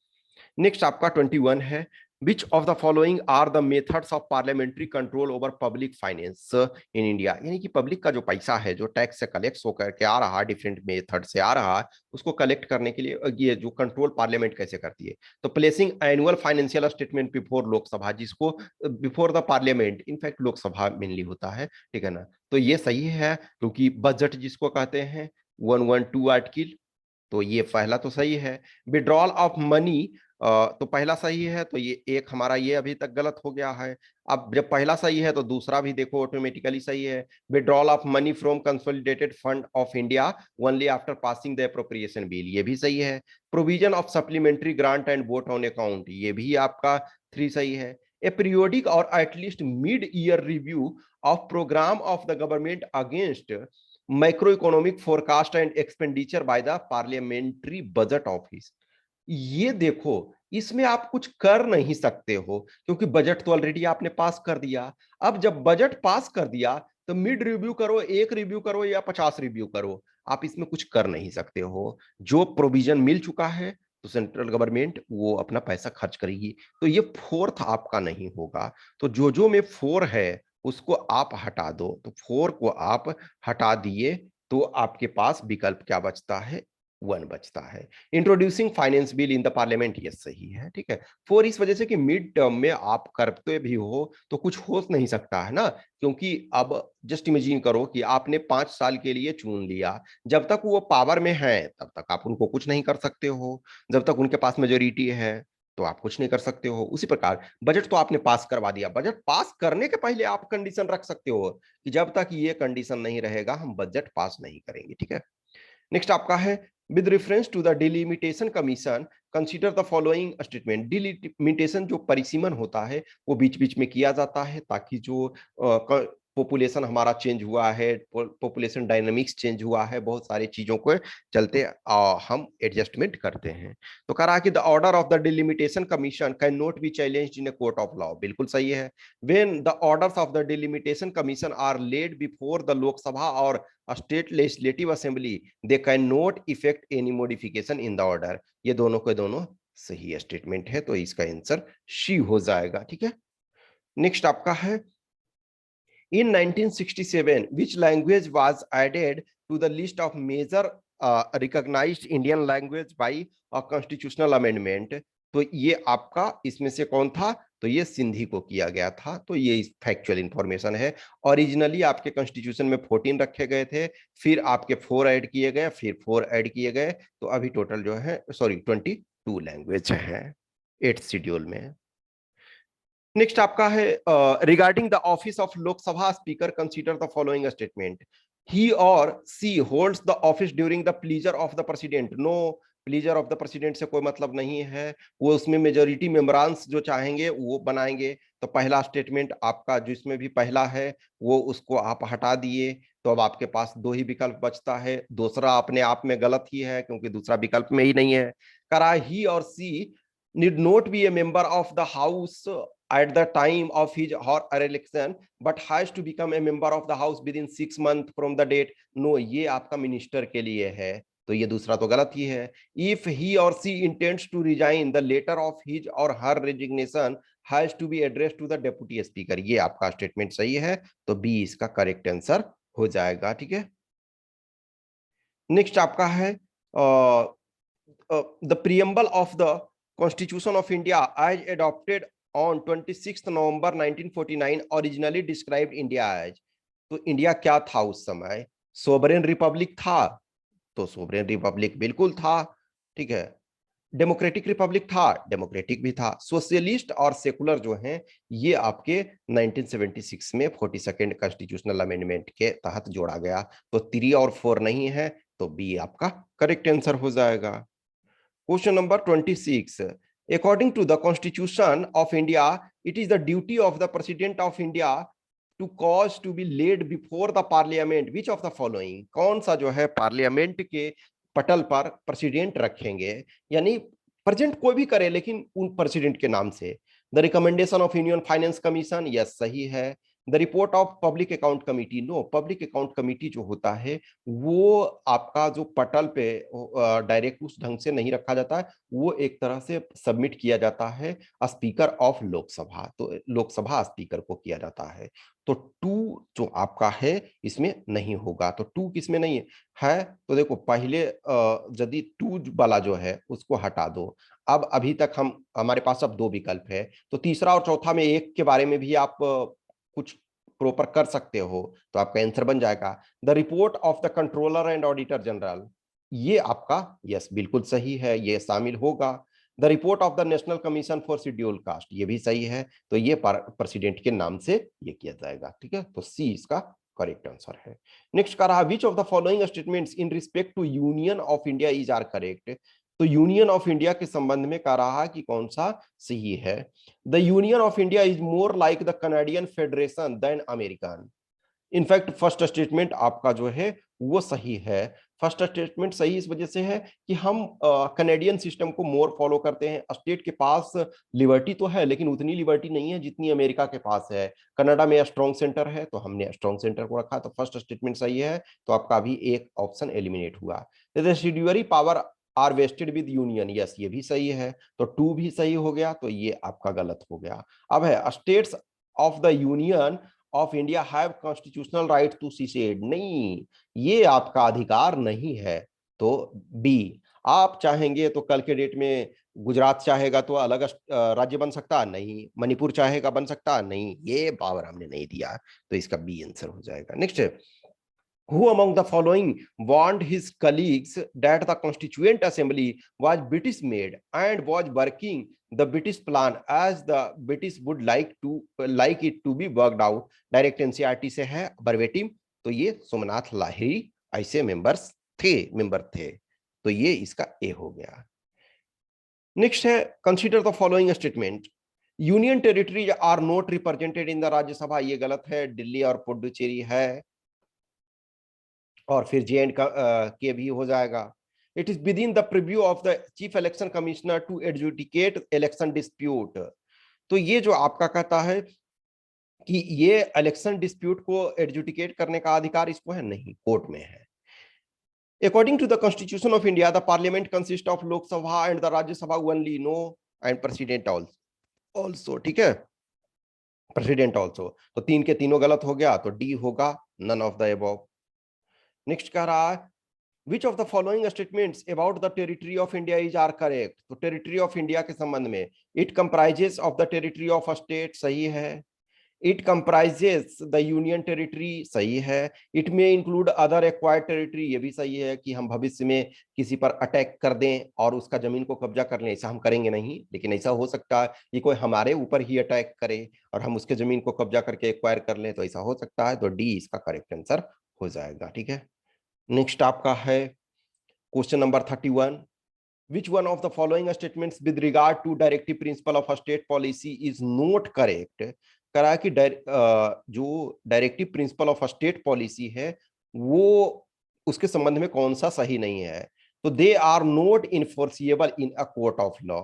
नेक्स्ट आपका 21 है, which of the following are the methods of parliamentary control over public finance in India? यानी कि पब्लिक का जो पैसा है जो टैक्स से कलेक्ट होकर के आ रहा है, डिफरेंट मेथड से आ रहा है, उसको कलेक्ट करने के लिए ये जो कंट्रोल पार्लियामेंट कैसे करती है? तो placing annual financial statement before Lok Sabha, जिसको before the parliament, in fact Lok Sabha mainly होता है। ठीक है ना, तो ये सही है, क्योंकि बजट जिसको कहते हैं 112 आर्टिकल, तो ये पहला तो सही है। विड्रॉल ऑफ मनी, तो पहला सही है, तो ये एक हमारा ये अभी तक गलत हो गया है। अब जब पहला सही है तो दूसरा भी देखो ऑटोमेटिकली सही है। Withdrawal of money from consolidated fund of India only after passing the appropriation bill, ये भी सही है। Provision of supplementary grant and vote on account, ये भी आपका 3 सही है। A periodic or at least mid year review of program of the government against macro economic forecast and expenditure by the parliamentary budget office, ये देखो, इसमें आप कुछ कर नहीं सकते हो क्योंकि बजट तो ऑलरेडी आपने पास कर दिया। अब जब बजट पास कर दिया तो मिड रिव्यू करो, एक रिव्यू करो या 50 रिव्यू करो, आप इसमें कुछ कर नहीं सकते हो। जो प्रोविजन मिल चुका है तो सेंट्रल गवर्नमेंट वो अपना पैसा खर्च करेगी, तो ये फोर्थ आपका नहीं होगा। तो जो में फोर है उसको आप हटा दो, तो फोर को आप हटा दिए तो आपके पास विकल्प क्या बचता है, वन बचता है। Introducing finance bill in the parliament, ये सही है, ठीक है। फोर इस वजह से कि मिड टर्म में आप करते भी हो तो कुछ हो नहीं सकता है ना, क्योंकि अब जस्ट इमेजिन करो कि आपने 5 साल के लिए चुन लिया, जब तक वो पावर में है तब तक आप उनको कुछ नहीं कर सकते हो, जब तक उनके पास मेजोरिटी है तो आप कुछ नहीं कर सकते हो। उसी प्रकार बजट तो आपने पास करवा दिया, बजट पास करने के पहले आप कंडीशन रख सकते हो कि जब तक ये कंडीशन नहीं रहेगा हम बजट पास नहीं करेंगे, ठीक है। नेक्स्ट आपका है, with reference to the delimitation commission consider the following statement. Delimitation जो परिसीमन होता है वो बीच बीच में किया जाता है ताकि जो पॉपुलेशन हमारा चेंज हुआ है, पॉपुलेशन डायनामिक्स चेंज हुआ है, बहुत सारी चीजों को चलते हम एडजस्टमेंट करते हैं। तो कह रहा कि the order of the delimitation commission can not be challenged in a court of law, बिल्कुल सही है। When the orders of the delimitation commission are laid before the Lok Sabha और state legislative assembly they can not effect any modification in the order. ये दोनों के दोनों सही statement है, तो इसका आंसर सी हो जाएगा, ठीक है। नेक्स्ट आपका है, इन 1967 which language was added to the list of major recognized Indian language by a constitutional amendment? तो ये आपका इसमें से कौन था, तो ये सिंधी को किया गया था। तो ये फैक्चुअल इंफॉर्मेशन है। ओरिजिनली आपके कॉन्स्टिट्यूशन में 14 रखे गए थे, फिर आपके 4 ऐड किए गए, फिर 4 ऐड किए गए, तो अभी टोटल जो है सॉरी 22 लैंग्वेज है 8th शेड्यूल में। नेक्स्ट आपका है, regarding the office of Lok Sabha speaker consider the following statement. He और she holds the office during the pleasure of the president. No, pleasure of the president से कोई मतलब नहीं है, वो उसमें मेजोरिटी मेंबरांस जो चाहेंगे वो बनाएंगे। तो पहला स्टेटमेंट आपका जिसमें भी पहला है वो उसको आप हटा दिए, तो अब आपके पास दो ही विकल्प बचता है। दूसरा अपने आप में गलत ही है क्योंकि दूसरा विकल्प में ही नहीं है। करा ही और सी need not be a member of the house at the time of his or her election but has to become a member of the house within 6 months from the date। no, ये आपका minister के लिए है, तो ये दूसरा तो गलत ही है। if he or she intends to resign the letter of his or her resignation has to be addressed to the deputy speaker, ये आपका स्टेटमेंट सही है, तो बी इसका करेक्ट आंसर हो जाएगा, ठीक है। नेक्स्ट आपका है, the preamble of the Constitution of India as adopted on 26th November 1949 originally described India as। तो इंडिया क्या था उस समय, सोवरेन रिपब्लिक था, तो सोवरेन रिपब्लिक बिल्कुल था, ठीक है। डेमोक्रेटिक रिपब्लिक था, डेमोक्रेटिक भी था। सोशलिस्ट और सेकुलर जो हैं ये आपके 1976 में 42nd कॉन्स्टिट्यूशनल अमेंडमेंट के तहत जोड़ा गया, तो 3 और 4 नहीं है, तो बी आपका करेक्ट आंसर हो जाएगा। Question number 26, according to the constitution of India it is the duty of the president of India to cause to be laid before the parliament which of the following. कौन सा जो है parliament के पटल पर president रखेंगे, यानी present कोई भी करे लेकिन उन प्रेसिडेंट के नाम से। The recommendation of union finance commission, yes सही है। The report of public account committee, no, public account committee जो होता है वो आपका जो पटल पे डायरेक्ट उस ढंग से नहीं रखा जाता है, वो एक तरह से सबमिट किया जाता है स्पीकर ऑफ लोकसभा, तो लोकसभा स्पीकर को किया जाता है। तो 2 जो आपका है इसमें नहीं होगा, तो 2 किसमें नहीं है, तो देखो पहले यदि 2 वाला जो है उसको हटा दो। अब अभी तक हमारे पास अब 2 विकल्प है, तो तीसरा और चौथा में एक के बारे में भी आप कुछ प्रॉपर कर सकते हो, तो आपका आंसर बन जाएगा the report of the controller and auditor general. ये आपका यस बिल्कुल सही है, ये शामिल होगा। The report of the national commission for schedule caste, ये भी सही है, तो ये प्रेसिडेंट के नाम से ये किया जाएगा, ठीक है। तो सी इसका करेक्ट आंसर है। नेक्स्ट कह रहा which of the following statements in respect to union of India is are correct. तो यूनियन ऑफ इंडिया के संबंध में कह रहा कि कौन सा सही है। The union of India is more like the Canadian federation than American. In fact first statement आपका जो है वो सही है। फर्स्ट स्टेटमेंट सही इस वजह से है कि हम कनेडियन सिस्टम को मोर फॉलो करते हैं। स्टेट के पास लिबर्टी तो है लेकिन उतनी लिबर्टी नहीं है जितनी अमेरिका के पास है। कनाडा में स्ट्रॉन्ग सेंटर है तो हमने स्ट्रॉन्ग सेंटर को रखा, तो फर्स्ट स्टेटमेंट सही है। तो आपका अभी एक ऑप्शन एलिमिनेट हुआ। Residuary power are vested with union, yes ये भी सही है, तो 2 भी सही हो गया, तो ये आपका गलत हो गया। अब है states of the union of India have constitutional right to secede, नहीं ये आपका अधिकार नहीं है, तो बी। आप चाहेंगे तो कल के डेट में गुजरात चाहेगा तो अलग राज्य बन सकता नहीं, मणिपुर चाहेगा बन सकता नहीं, ये पावर हमने नहीं दिया, तो इसका बी आंसर हो जाएगा। Next, who among the following warned his colleagues that the constituent assembly was British made and was working the British plan as the British would like it to be worked out? Direct NCERT से है verbatim, तो ये सोमनाथ लाहिरी ऐसे member थे, तो ये इसका ए हो गया। नेक्स्ट है consider the following statement, union territories are not represented in the Rajya Sabha, ये गलत है, दिल्ली और पुडुचेरी है, और फिर जे एंड के भी हो जाएगा। It is within the preview of the chief election commissioner to adjudicate election dispute, तो ये जो आपका कहता है कि ये इलेक्शन डिस्प्यूट को एडजुडिकेट करने का अधिकार इसको है नहीं, कोर्ट में है। According to the constitution of India the parliament consist of Lok Sabha and the Rajya Sabha only, no, and president also, ठीक है, प्रेसिडेंट ऑल्सो, तो 3 के तीनों गलत हो गया, तो डी होगा, none of the above. Next कह रहा है which of the following statements about the territory of India is are correct, तो टेरिटरी ऑफ इंडिया के संबंध में, it comprises of the territory of a state, सही है। It comprises the union territory, सही है। इट में इंक्लूड अदर एक्वायर्ड टेरिटरी, ये भी सही है कि हम भविष्य में किसी पर अटैक कर दें और उसका जमीन को कब्जा कर लें, ऐसा हम करेंगे नहीं, लेकिन ऐसा हो सकता है कि कोई हमारे ऊपर ही अटैक करे और हम उसके जमीन को कब्जा करके एक्वायर कर लें, तो ऐसा हो सकता है, तो डी इसका करेक्ट आंसर हो जाएगा, ठीक है। नेक्स्ट आपका है question number 31, which one of the following statements with regard to directive principle of state policy is not correct, करा कि जो directive principle of state policy है वो उसके संबंध में कौन सा सही नहीं है, तो they are not enforceable in a court of law,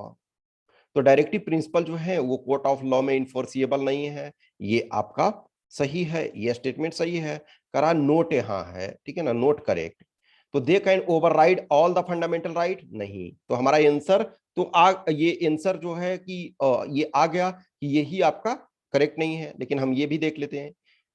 तो डायरेक्टिव प्रिंसिपल जो है वो कोर्ट ऑफ लॉ में इन्फोर्सिएबल नहीं है, ये आपका सही है, ये स्टेटमेंट सही है। करा नोट यहाँ है, ठीक है ना, नोट करेक्ट, तो they can override all the fundamental right, नहीं, तो हमारा आंसर तो ये आंसर जो है कि ये आ गया कि यही आपका करेक्ट नहीं है, लेकिन हम ये भी देख लेते हैं,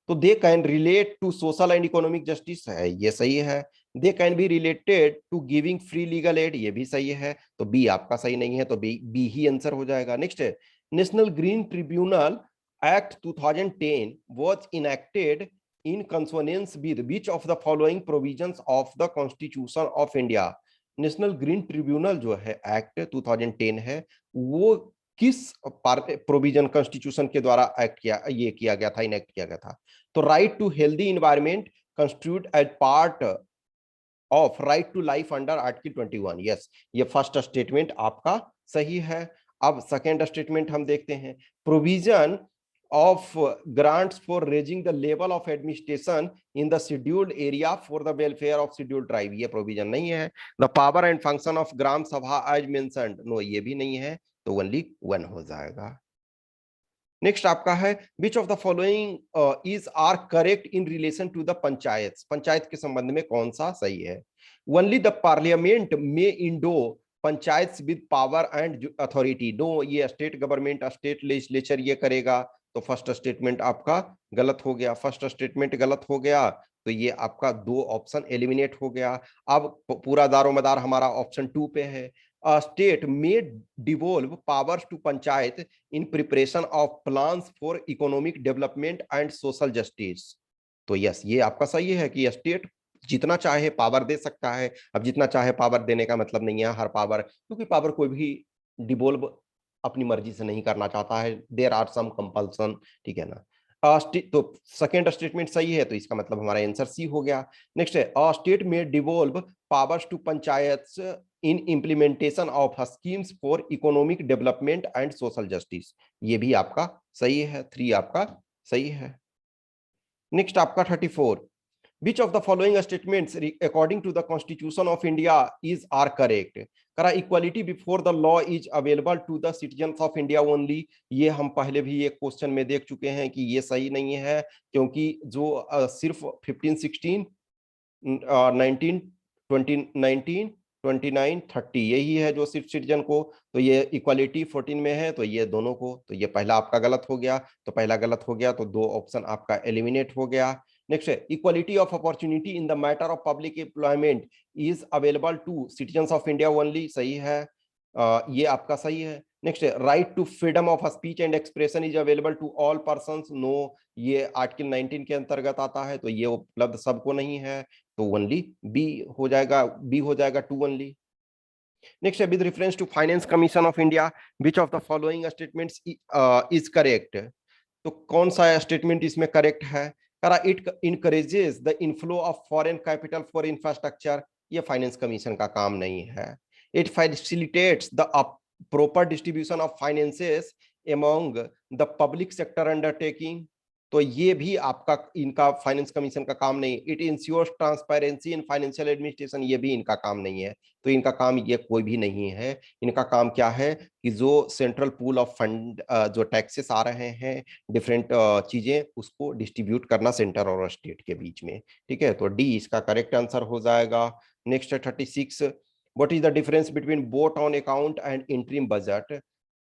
तो they can relate to social and economic justice है, ये सही है। They can be related to giving free legal aid, ये भी सही है, तो बी आपका सही नहीं है, तो बी ही आंसर हो जाएगा। नेक्स्ट है national green tribunal act 2010 was enacted in consonance with which of the following provisions of the Constitution of India, national green tribunal जो है एक्ट 2010 है, वो किस प्रोविजन कॉन्स्टिट्यूशन के द्वारा एक्ट किया गया था, इनएक्ट किया गया था, तो right to healthy environment constitute as part of right to life under article 21, yes ये फर्स्ट स्टेटमेंट आपका सही है। अब सेकेंड स्टेटमेंट हम देखते हैं, provision of grants for raising the level of administration in the scheduled area for the welfare of scheduled tribe, ये provision नहीं है। the power and function of ग्राम सभा as mentioned, नो ये भी नहीं है, तो ओनली 1 हो जाएगा। नेक्स्ट आपका है which of the following is are correct in relation to the panchayat, panchayat के संबंध में कौन सा सही है। ओनली द पार्लियामेंट में endow panchayat with power and authority, no ये स्टेट गवर्नमेंट स्टेट लेजिस्लेचर ये करेगा, तो फर्स्ट स्टेटमेंट आपका गलत हो गया, फर्स्ट स्टेटमेंट गलत हो गया, तो ये आपका 2 ऑप्शन एलिमिनेट हो गया। अब पूरा दारोमदार हमारा ऑप्शन 2 पे है, state may devolve powers to panchayat in preparation of plans for economic development and social justice, तो यस ये आपका सही है कि स्टेट जितना चाहे पावर दे सकता है। अब जितना चाहे पावर देने का मतलब नहीं है हर पावर, क्योंकि पावर कोई भी डिवोल्व अपनी मर्जी से नहीं करना चाहता है, देयर आर सम कंपल्सन, ठीक है ना। तो सेकेंड स्टेटमेंट सही है, तो इसका मतलब हमारा आंसर सी हो गया। नेक्स्ट है state may devolve powers to panchayat in implementation of schemes for economic development and social justice, ये भी आपका सही है, 3 आपका सही है। नेक्स्ट आपका 34, Which of the following statements according to the Constitution of India are correct? करा equality before the law is available to the citizens of India only, ये हम पहले भी एक क्वेश्चन में देख चुके हैं कि ये सही नहीं है, क्योंकि जो सिर्फ 15, 16, 19, 20, 19, 29, 30 यही है जो सिर्फ सिटीजन को, तो ये इक्वालिटी 14 में है, तो ये दोनों को, तो ये पहला आपका गलत हो गया, तो पहला गलत हो गया, तो दो ऑप्शन आपका एलिमिनेट हो गया। नेक्स्ट है equality of opportunity in the matter of public employment is available to citizens of India only, सही है, ये आपका सही है। नेक्स्ट है right to freedom of speech and expression is available to all persons, no, ये article 19 के अंतर्गत आता है, तो ये उपलब्ध सबको नहीं है, तो ओनली बी हो जाएगा, बी हो जाएगा 2 ओनली। नेक्स्ट है with reference to finance commission of India which of the following statements is correct, तो कौन सा स्टेटमेंट इसमें करेक्ट है? करा it encourages the inflow of foreign capital for infrastructure, ये फाइनेंस कमीशन का काम नहीं है। It facilitates the proper distribution of finances among the public sector undertaking, तो ये भी आपका इनका फाइनेंस कमीशन का काम नहीं। It ensures transparency in financial administration, ये भी इनका काम नहीं है, तो इनका काम ये कोई भी नहीं है। इनका काम क्या है कि जो सेंट्रल पूल ऑफ फंड, जो टैक्सेस आ रहे हैं, डिफरेंट चीजें, उसको डिस्ट्रीब्यूट करना सेंटर और स्टेट के बीच में, ठीक है, तो डी इसका करेक्ट आंसर हो जाएगा। Next 36, what is the difference between boat on account and interim budget?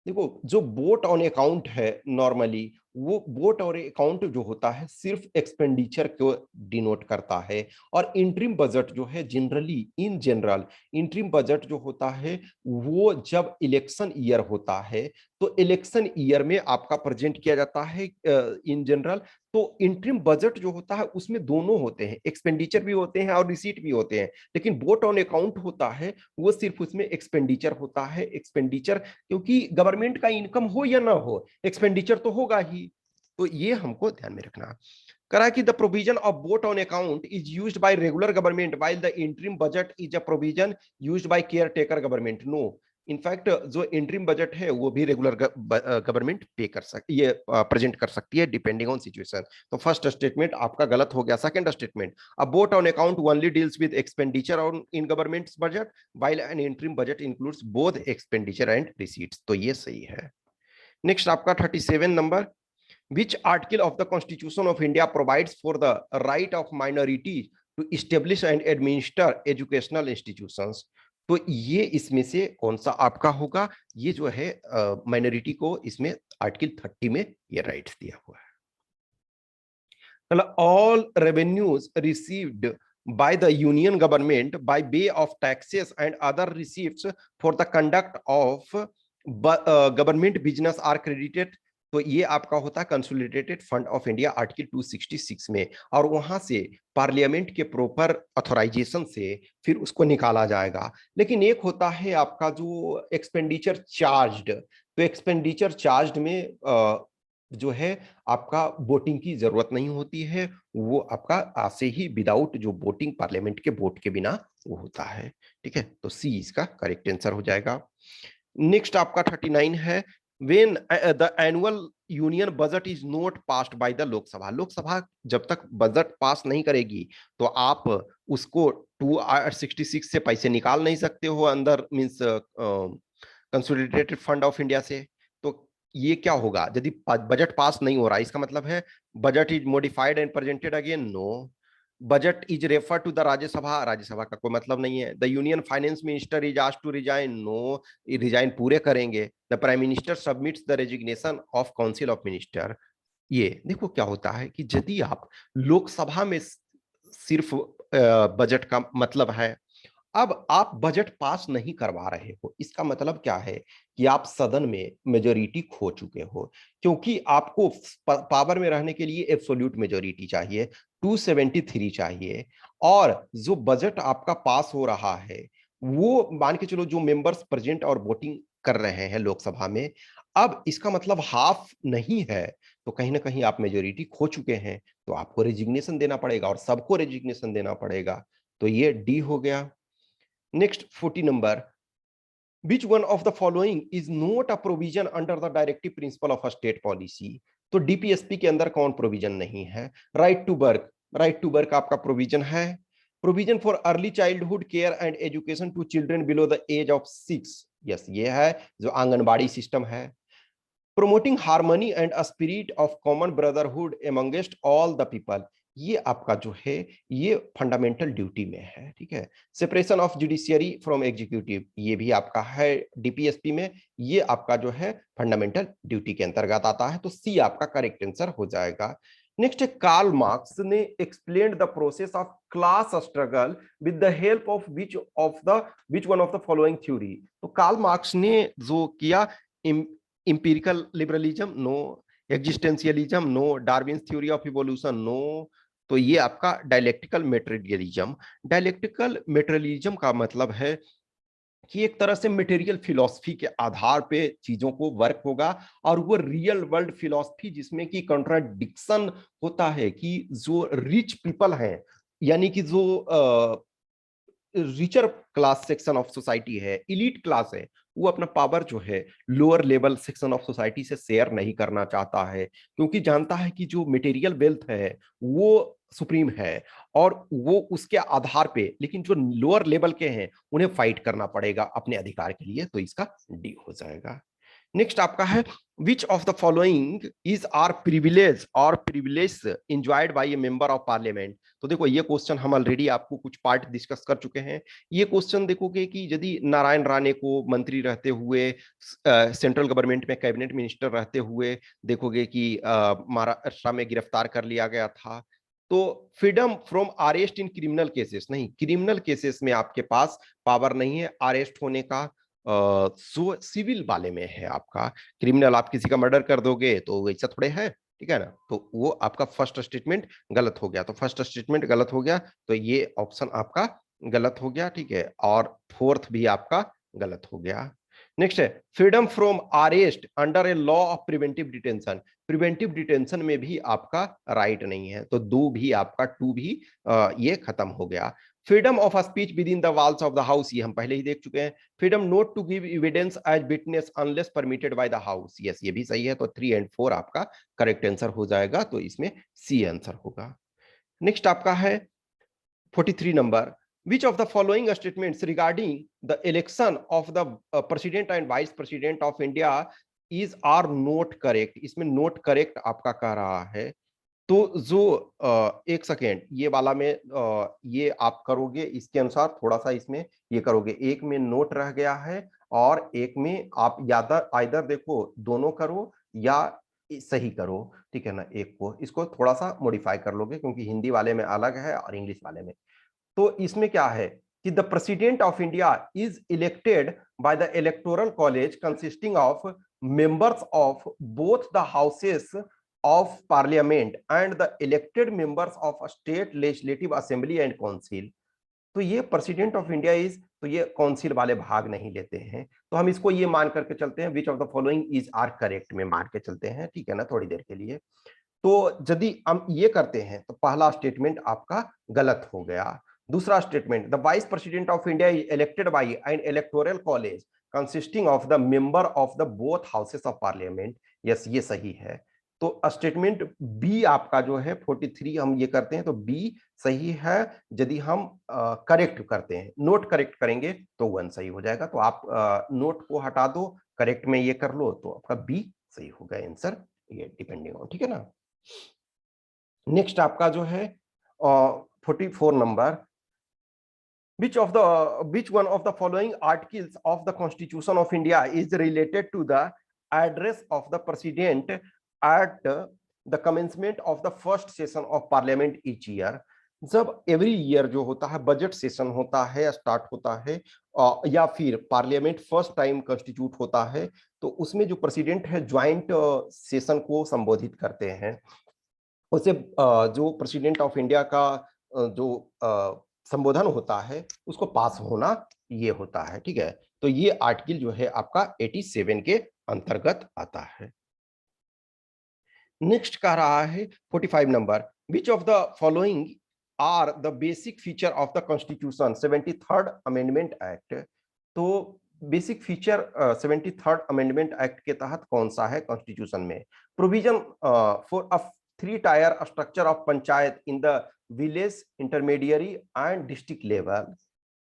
देखो जो बोट ऑन अकाउंट है नॉर्मली, वो बोट और अकाउंट जो होता है सिर्फ एक्सपेंडिचर को डिनोट करता है, और इंटरिम बजट जो है generally in general interim budget जो होता है वो जब इलेक्शन ईयर होता है, तो इलेक्शन ईयर में आपका प्रेजेंट किया जाता है इन जनरल। तो इंटरिम बजट जो होता है उसमें दोनों होते हैं, एक्सपेंडिचर भी होते हैं और रिसीट भी होते हैं, लेकिन बोट ऑन अकाउंट होता है वो सिर्फ उसमें एक्सपेंडिचर होता है। एक्सपेंडिचर क्योंकि गवर्नमेंट का इनकम हो या ना हो, एक्सपेंडिचर तो होगा ही, तो ये हमको ध्यान में रखना। करा कि the provision of vote on account is used by regular government while the interim budget is a provision used by caretaker government, no, in fact जो इंटरिम बजट है वो भी रेगुलर गवर्नमेंट पे कर सकती, ये प्रेजेंट कर सकती है डिपेंडिंग ऑन सिचुएशन। तो फर्स्ट स्टेटमेंट आपका गलत हो गया। Second statement, a boat on account only deals with expenditure on in governments budget while N interim budget includes both expenditure and receipts, तो ये सही है। नेक्स्ट आपका 37 number, which article of the Constitution of India provides for the right of minorities to establish and administer educational institutions? तो ये इसमें से कौन सा आपका होगा? ये जो है माइनॉरिटी को इसमें आर्टिकल 30 में ये राइट्स दिया हुआ है। मतलब all revenues received by the union government by way of taxes and other receipts for the conduct of government business are credited, तो ये आपका होता है consolidated fund of India article 266 में, और वहां से पार्लियामेंट के प्रॉपर अथॉराइजेशन से फिर उसको निकाला जाएगा। लेकिन एक होता है आपका जो एक्सपेंडिचर चार्ज्ड, तो एक्सपेंडिचर चार्ज्ड में जो है आपका वोटिंग की जरूरत नहीं होती है, वो आपका आज से ही विदाउट जो वोटिंग पार्लियामेंट के वोट के बिना वो होता है, ठीक है, तो सी इसका करेक्ट आंसर हो जाएगा। नेक्स्ट आपका 39 है, when the annual union budget is not passed by the Lok Sabha, Lok Sabha जब तक बजट पास नहीं करेगी तो आप उसको 266 से पैसे निकाल नहीं सकते हो अंदर, means consolidated fund of India से। तो ये क्या होगा यदि बजट पास नहीं हो रहा, इसका मतलब है budget is modified and presented again, no, budget is refer to the Rajya Sabha, Rajya Sabha का कोई मतलब नहीं है। The union finance minister is asked to resign, no, resign पूरे करेंगे। The prime minister submits the resignation of council of minister. ये देखो क्या होता है कि यदि आप लोकसभा में सिर्फ बजट का मतलब है, अब आप बजट पास नहीं करवा रहे हो, इसका मतलब क्या है कि आप सदन में मेजोरिटी खो चुके हो, क्योंकि आपको पावर में रहने के लिए एब्सोल्यूट मेजोरिटी चाहिए, 273 चाहिए, और जो बजट आपका पास हो रहा है वो मान के चलो जो मेंबर्स प्रेजेंट और वोटिंग कर रहे हैं लोकसभा में, अब इसका मतलब हाफ नहीं है, तो कहीं ना कहीं आप मेजोरिटी खो चुके हैं, तो आपको रेजिग्नेशन देना पड़ेगा और सबको रेजिग्नेशन देना पड़ेगा, तो ये डी हो गया। Next 40 number, which one of the following is not a provision under the directive principle of a state policy? तो डीपीएसपी के अंदर कौन प्रोविजन नहीं है? Right to work, right to work आपका प्रोविजन है। Provision for early childhood care and education to children below the age of 6, yes ये है जो आंगनबाड़ी सिस्टम है। Promoting harmony and a spirit of common brotherhood amongst all the people, ये आपका जो है ये फंडामेंटल ड्यूटी में है, ठीक है। Separation of judiciary from executive, ये भी आपका है डीपीएसपी में, ये आपका जो है फंडामेंटल ड्यूटी के अंतर्गत आता है, तो सी आपका करेक्ट आंसर हो जाएगा। नेक्स्ट है कार्ल मार्क्स ने explained the process of class struggle with the help of which one of the following theory. तो कार्ल मार्क्स ने जो किया, empirical liberalism no, existentialism no, Darwin's theory of evolution no, तो ये आपका dialectical materialism. Dialectical materialism का मतलब है कि एक तरह से मटेरियल फिलॉसफी के आधार पे चीजों को वर्क होगा, और वो रियल वर्ल्ड फिलॉसफी जिसमें कि कॉन्ट्राडिक्शन होता है कि जो रिच पीपल हैं, यानी कि जो richer class section of society है, इलीट क्लास है, वो अपना पावर जो है lower level section of society से शेयर नहीं करना चाहता है, क्योंकि जानता है कि जो मटेरियल वेल्थ है वो सुप्रीम है और वो उसके आधार पे, लेकिन जो लोअर लेवल के हैं उन्हें फाइट करना पड़ेगा अपने अधिकार के लिए, तो इसका डी हो जाएगा। नेक्स्ट आपका है which of the following is are privilege और privilege enjoyed by a member of parliament. तो देखो ये क्वेश्चन हम ऑलरेडी आपको कुछ पार्ट डिस्कस कर चुके हैं। ये क्वेश्चन देखोगे कि यदि नारायण राणे को मंत्री रहते हुए, सेंट्रल गवर्नमेंट में कैबिनेट मिनिस्टर रहते हुए देखोगे कि महाराष्ट्र में गिरफ्तार कर लिया गया था, तो freedom from arrest in criminal cases, नहीं क्रिमिनल केसेस में आपके पास पावर नहीं है अरेस्ट होने का, सो सिविल वाले में है आपका। क्रिमिनल आप किसी का मर्डर कर दोगे तो ऐसा थोड़े है, ठीक है ना, तो वो आपका फर्स्ट स्टेटमेंट गलत हो गया, तो फर्स्ट स्टेटमेंट गलत हो गया, तो ये ऑप्शन आपका गलत हो गया, ठीक है, और फोर्थ भी आपका गलत हो गया। नेक्स्ट है freedom from arrest under a law of preventive detention. Preventive detention में भी आपका राइट नहीं है, तो दो भी आपका, टू भी ये खत्म हो गया। Freedom of speech within the walls of the house, ये हम पहले ही देख चुके हैं। Freedom not to give evidence as witness unless permitted by the house, yes ये भी सही है, तो 3 एंड 4 आपका करेक्ट आंसर हो जाएगा, तो इसमें सी आंसर होगा। नेक्स्ट आपका है 43 number, which of the following statements regarding the election of the president and vice president of India is are not correct। इसमें नोट करेक्ट आपका कह रहा है, तो जो एक सेकेंड ये वाला में ये आप करोगे इसके अनुसार, थोड़ा सा इसमें ये करोगे, एक में नोट रह गया है और एक में आप यादर आइदर देखो दोनों करो या सही करो, ठीक है ना, एक को इसको थोड़ा सा मॉडिफाई कर लोगे क्योंकि हिंदी वाले में अलग है और इंग्लिश वाले में। तो इसमें क्या है कि the president of India is elected by the electoral college consisting of members of both the houses of parliament and the elected members of state legislative assembly and council. तो ये प्रेसिडेंट ऑफ इंडिया इज, तो ये council वाले भाग नहीं लेते हैं, तो हम इसको ये मान करके चलते हैं which of the following is are correct में मान के चलते हैं, ठीक है ना, थोड़ी देर के लिए। तो यदि हम ये करते हैं तो पहला स्टेटमेंट आपका गलत हो गया। दूसरा statement the vice president of India is elected by N electoral college consisting of the member of the both houses of parliament, yes ये सही है। तो स्टेटमेंट बी आपका जो है 43 हम ये करते हैं तो बी सही है। यदि हम करेक्ट करते हैं, नोट करेक्ट करेंगे तो 1 सही हो जाएगा, तो आप नोट को हटा दो, करेक्ट में ये कर लो तो आपका बी सही होगा आंसर, ये डिपेंडिंग ऑन, ठीक है ना। नेक्स्ट आपका जो है 44 number, which one of the following articles of the Constitution of India is related to the address of the president at the commencement of the first session of parliament each year। जब every year जो होता है budget session होता है, start होता है या फिर पार्लियामेंट फर्स्ट टाइम कॉन्स्टिट्यूट होता है, तो उसमें जो प्रेसिडेंट है ज्वाइंट सेशन को संबोधित करते हैं, उसे जो प्रेसिडेंट ऑफ इंडिया का जो संबोधन होता है उसको पास होना ये होता है, ठीक है। तो ये आर्टिकल जो है आपका 87 के अंतर्गत आता है। नेक्स्ट कह रहा है 45 number, which of the following are the basic feature of the constitution 73rd amendment act. तो basic feature 73rd amendment act के तहत कौन सा है कॉन्स्टिट्यूशन में? Provision for 3 tier structure of panchayat in the village, intermediary and district level.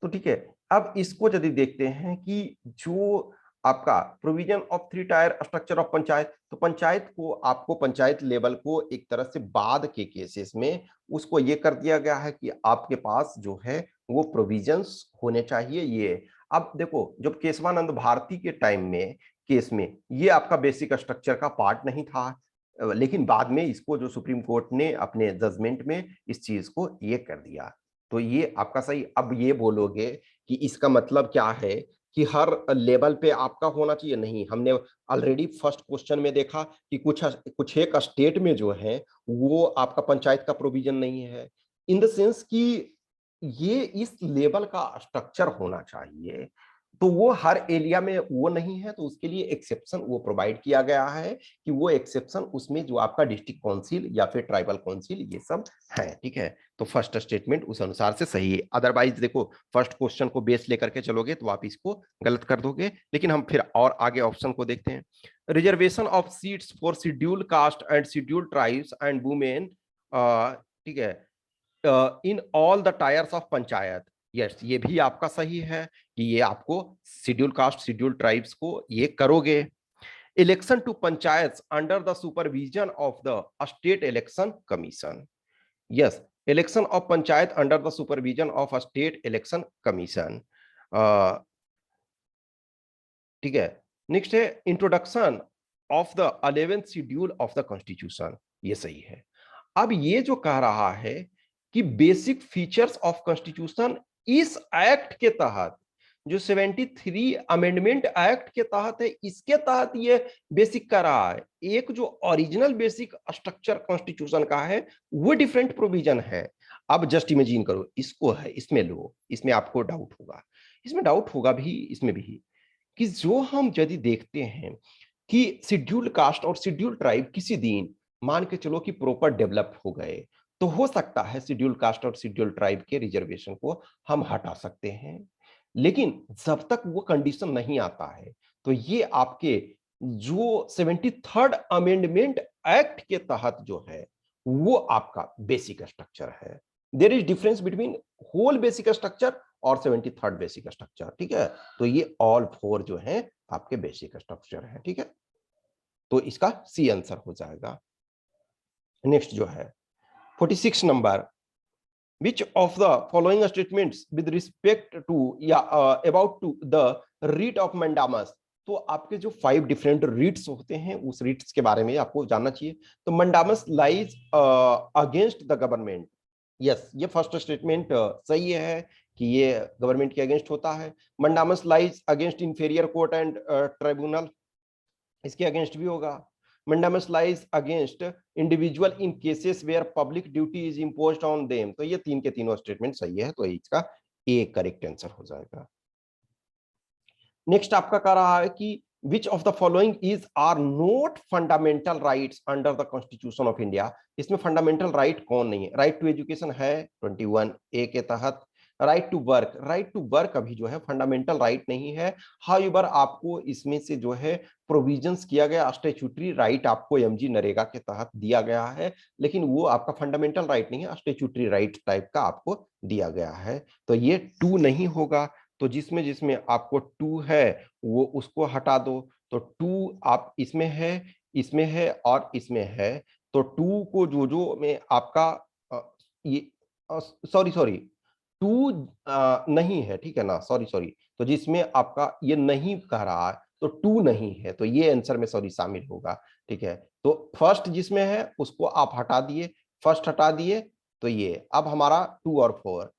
तो ठीक है, अब इसको यदि देखते हैं कि जो आपका provision of 3 tier structure of panchayat, तो पंचायत को, आपको पंचायत लेवल को एक तरह से बाद के केसेस में उसको ये कर दिया गया है कि आपके पास जो है वो प्रोविजंस होने चाहिए। ये अब देखो, जब केशवानंद भारती के टाइम में केस में ये आपका बेसिक स्ट्रक्चर का पार्ट नहीं था, लेकिन बाद में इसको जो सुप्रीम कोर्ट ने अपने जजमेंट में इस चीज को ये कर दिया। तो ये आपका सही। अब ये बोलोगे कि इसका मतलब क्या है कि हर लेवल पे आपका होना चाहिए? नहीं, हमने ऑलरेडी फर्स्ट क्वेश्चन में देखा कि कुछ कुछ एक स्टेट में जो है वो आपका पंचायत का प्रोविजन नहीं है, इन द सेंस कि ये इस लेवल का स्ट्रक्चर होना चाहिए, तो वो हर एरिया में वो नहीं है, तो उसके लिए एक्सेप्शन वो प्रोवाइड किया गया है कि वो एक्सेप्शन उसमें जो आपका डिस्ट्रिक्ट काउंसिल या फिर ट्राइबल काउंसिल ये सब है। ठीक है, तो फर्स्ट स्टेटमेंट उस अनुसार से सही है। अदरवाइज देखो, फर्स्ट क्वेश्चन को बेस लेकर के चलोगे तो आप इसको गलत कर दोगे। लेकिन हम फिर और आगे ऑप्शन को देखते हैं। Reservation of seats for scheduled caste and scheduled tribes and women, ठीक है, in all the tyres of panchayat. Yes, ये भी आपका सही है कि ये आपको शेड्यूल कास्ट, शेड्यूल ट्राइब्स को ये करोगे। Election to panchayat under the supervision of the state election commission. Yes, election of panchayat under the supervision of state election commission. ठीक है, नेक्स्ट है introduction of the 11th schedule of the constitution. ये सही है। अब ये जो कह रहा है कि बेसिक फीचर्स ऑफ कॉन्स्टिट्यूशन इस एक्ट के तहत, जो 73 अमेंडमेंट एक्ट के तहत है, इसके तहत ये बेसिक कर रहा है। एक जो ओरिजिनल बेसिक स्ट्रक्चर कॉन्स्टिट्यूशन का है वो डिफरेंट प्रोविजन है। अब जस्ट इमेजिन करो, इसको है, इसमें लो, इसमें आपको डाउट होगा, इसमें डाउट होगा भी, इसमें भी, कि जो हम यदि देखते हैं कि शेड्यूल्ड कास्ट और शेड्यूल्ड ट्राइब किसी दिन मान के चलो कि प्रॉपर डेवलप हो गए, तो हो सकता है शेड्यूल्ड कास्ट और शेड्यूल्ड ट्राइब के रिजर्वेशन को हम हटा सकते हैं। लेकिन जब तक वो कंडीशन नहीं आता है, तो ये आपके जो 73rd अमेंडमेंट एक्ट के तहत जो है वो आपका बेसिक स्ट्रक्चर है। There is difference between whole basic structure और 73rd बेसिक स्ट्रक्चर। ठीक है, तो ये ऑल फोर जो है आपके बेसिक स्ट्रक्चर है। ठीक है, तो इसका सी आंसर हो जाएगा। नेक्स्ट जो है 46 number, which of the following statements with respect to या about to the writ of mandamus. तो आपके जो 5 डिफरेंट रीट्स होते हैं उस रीट्स के बारे में आपको जानना चाहिए। तो mandamus lies against the government. Yes, ये फर्स्ट स्टेटमेंट सही है कि ये गवर्नमेंट के अगेंस्ट होता है। Mandamus lies against inferior court and tribunal, इसके अगेंस्ट भी होगा। Mandamus lies against individual in cases where public duty is imposed on them. तो ये तीन के तीनों स्टेटमेंट सही है, तो इसका ए करेक्ट आंसर हो जाएगा। नेक्स्ट आपका कह रहा है कि which of the following is are not fundamental rights under the constitution of India. इसमें फंडामेंटल राइट कौन नहीं है? राइट टू एजुकेशन है 21A के तहत। Right to work, right to work अभी जो है फंडामेंटल राइट नहीं है। हाउएवर आपको इसमें से जो है प्रोविजंस किया गया, स्टैट्यूटरी राइट आपको एमजी नरेगा के तहत दिया गया है, लेकिन वो आपका फंडामेंटल राइट नहीं है, स्टैट्यूटरी राइट टाइप का आपको दिया गया है। तो ये 2 नहीं होगा। तो जिसमें जिसमें आपको 2 है वो उसको हटा दो। तो 2 आप इसमें है, इसमें है और इसमें है। तो 2 को जो जो में आपका ये सॉरी 2 नहीं है, ठीक है ना, सॉरी। तो जिसमें आपका ये नहीं कह रहा है तो 2 नहीं है, तो ये आंसर में सॉरी शामिल होगा। ठीक है, तो फर्स्ट जिसमें है उसको आप हटा दिए, फर्स्ट हटा दिए, तो ये अब हमारा 2 और 4।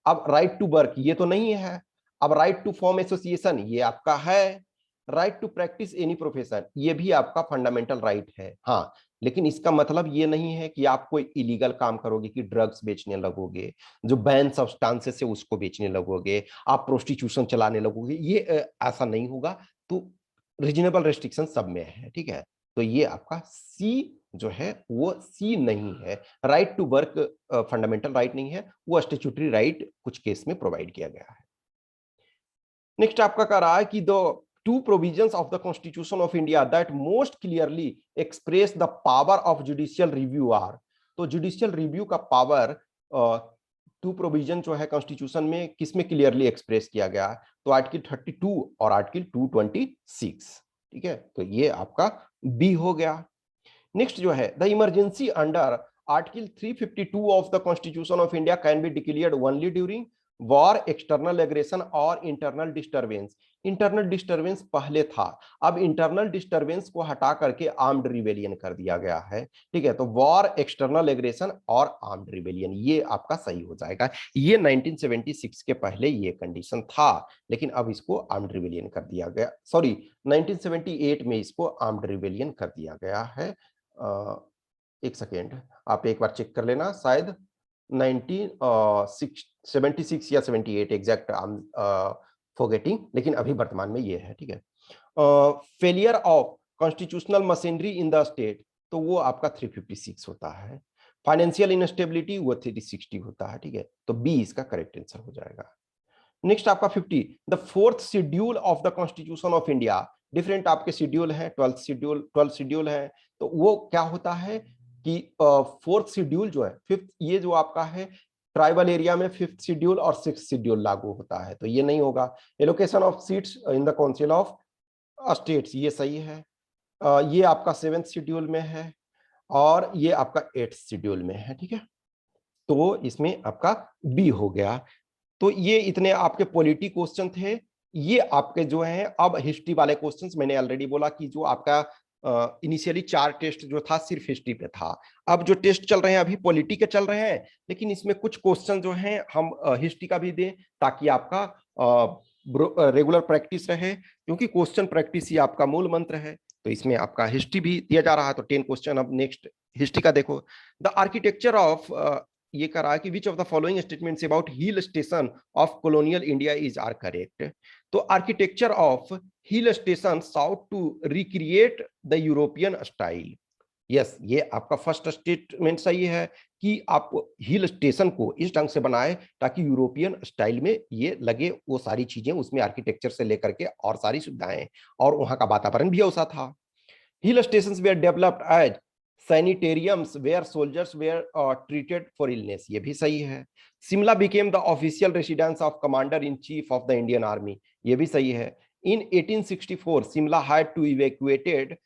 अब राइट टू वर्क ये तो नहीं है। अब राइट टू फॉर्म एसोसिएशन ये आपका है। Right to practice any profession ये भी आपका फंडामेंटल राइट है। हाँ, लेकिन इसका मतलब ये नहीं है कि आप कोई इलीगल काम करोगे, कि ड्रग्स बेचने लगोगे, जो बैन सब्सटेंसेस है उसको बेचने लगोगे, आप प्रोस्टिट्यूशन चलाने लगोगे, ये ऐसा नहीं होगा। तो रीजनेबल रेस्ट्रिक्शन सब में है। ठीक है, तो ये आपका सी जो है वो सी नहीं है। Right to work fundamental right नहीं है, वो स्टैट्यूटरी राइट कुछ केस में प्रोवाइड किया गया है। नेक्स्ट आपका कह रहा है कि the two provisions of the Constitution of India that most clearly express the power of judicial review are. तो जुडिशियल रिव्यू का पावर टू प्रोविजन जो है कॉन्स्टिट्यूशन में किसमें क्लियरली एक्सप्रेस किया गया है? तो आर्टिकल 32 और आर्टिकल 226, ठीक है, तो ये आपका बी हो गया। नेक्स्ट जो है, the emergency under article 352 of the constitution of India can be declared only during war, external aggression और इंटरनल डिस्टर्बेंस। इंटरनल डिस्टर्बेंस पहले था, अब इंटरनल डिस्टर्बेंस को हटा करके आर्म्ड रिवेलियन कर दिया गया है, ठीक है। तो वॉर, एक्सटर्नल एग्रेशन और आर्म्ड रिवेलियन, ये आपका सही हो जाएगा। ये 1976 के पहले ये कंडीशन था, लेकिन अब इसको आर्म्ड रिवेलियन कर दिया गया, सॉरी 1978 में इसको आर्म्ड रिवेलियन कर दिया गया है। एक सेकेंड, आप एक बार चेक कर लेना, शायद 1976 या 78 एग्जैक्ट, आई एम फॉरगेटिंग, लेकिन अभी वर्तमान में ये है, ठीक है। Failure of constitutional machinery in the state, तो वो आपका 356 होता है। फाइनेंशियल इनस्टेबिलिटी वो 360 होता है, ठीक है। तो बी इसका करेक्ट आंसर हो जाएगा। नेक्स्ट आपका 50, the fourth schedule of the constitution of India, different आपके शेड्यूल हैं, 12 शेड्यूल है, तो वो क्या होता है कि फोर्थ शेड्यूल जो है, फिफ्थ, ये जो आपका है ट्राइबल एरिया में फिफ्थ शेड्यूल और सिक्स्थ शेड्यूल लागू होता है, तो ये नहीं होगा। Allocation of seats in the council of states, ये सही है। ये आपका 7th शेड्यूल में है और ये आपका 8th शेड्यूल में है, ठीक है। तो इसमें आपका बी हो गया। तो ये इतने आपके पॉलिटी क्वेश्चन थे। ये आपके जो हैं अब हिस्ट्री वाले क्वेश्चंस, मैंने ऑलरेडी बोला कि जो आपका इनिशियली 4 टेस्ट जो था सिर्फ हिस्ट्री पे था, अब जो टेस्ट चल रहे हैं अभी पॉलिटी के चल रहे हैं, लेकिन इसमें कुछ क्वेश्चन जो हैं हम हिस्ट्री का भी दें ताकि आपका रेगुलर प्रैक्टिस रहे, क्योंकि क्वेश्चन प्रैक्टिस ही आपका मूल मंत्र है। तो इसमें आपका हिस्ट्री भी दिया जा रहा है, तो 10 क्वेश्चन अब नेक्स्ट हिस्ट्री का देखो। द आर्किटेक्चर ऑफ, ये कह रहा है कि which of the following statements about hill station of colonial India is are correct. तो architecture of hill station sought to recreate the European style, yes, ये आपका फर्स्ट स्टेटमेंट सही है कि आप हिल स्टेशन को इस ढंग से बनाए ताकि यूरोपियन स्टाइल में ये लगे, वो सारी चीजें उसमें आर्किटेक्चर से लेकर के और सारी सुविधाएं, और वहां का वातावरण भी ऐसा था। Hill stations were developed as sanitariums where soldiers were treated for illness, ये भी सही है। Shimla became the official residence of commander in chief of the Indian army, ये भी सही है। In 1864 Shimla had to evacuated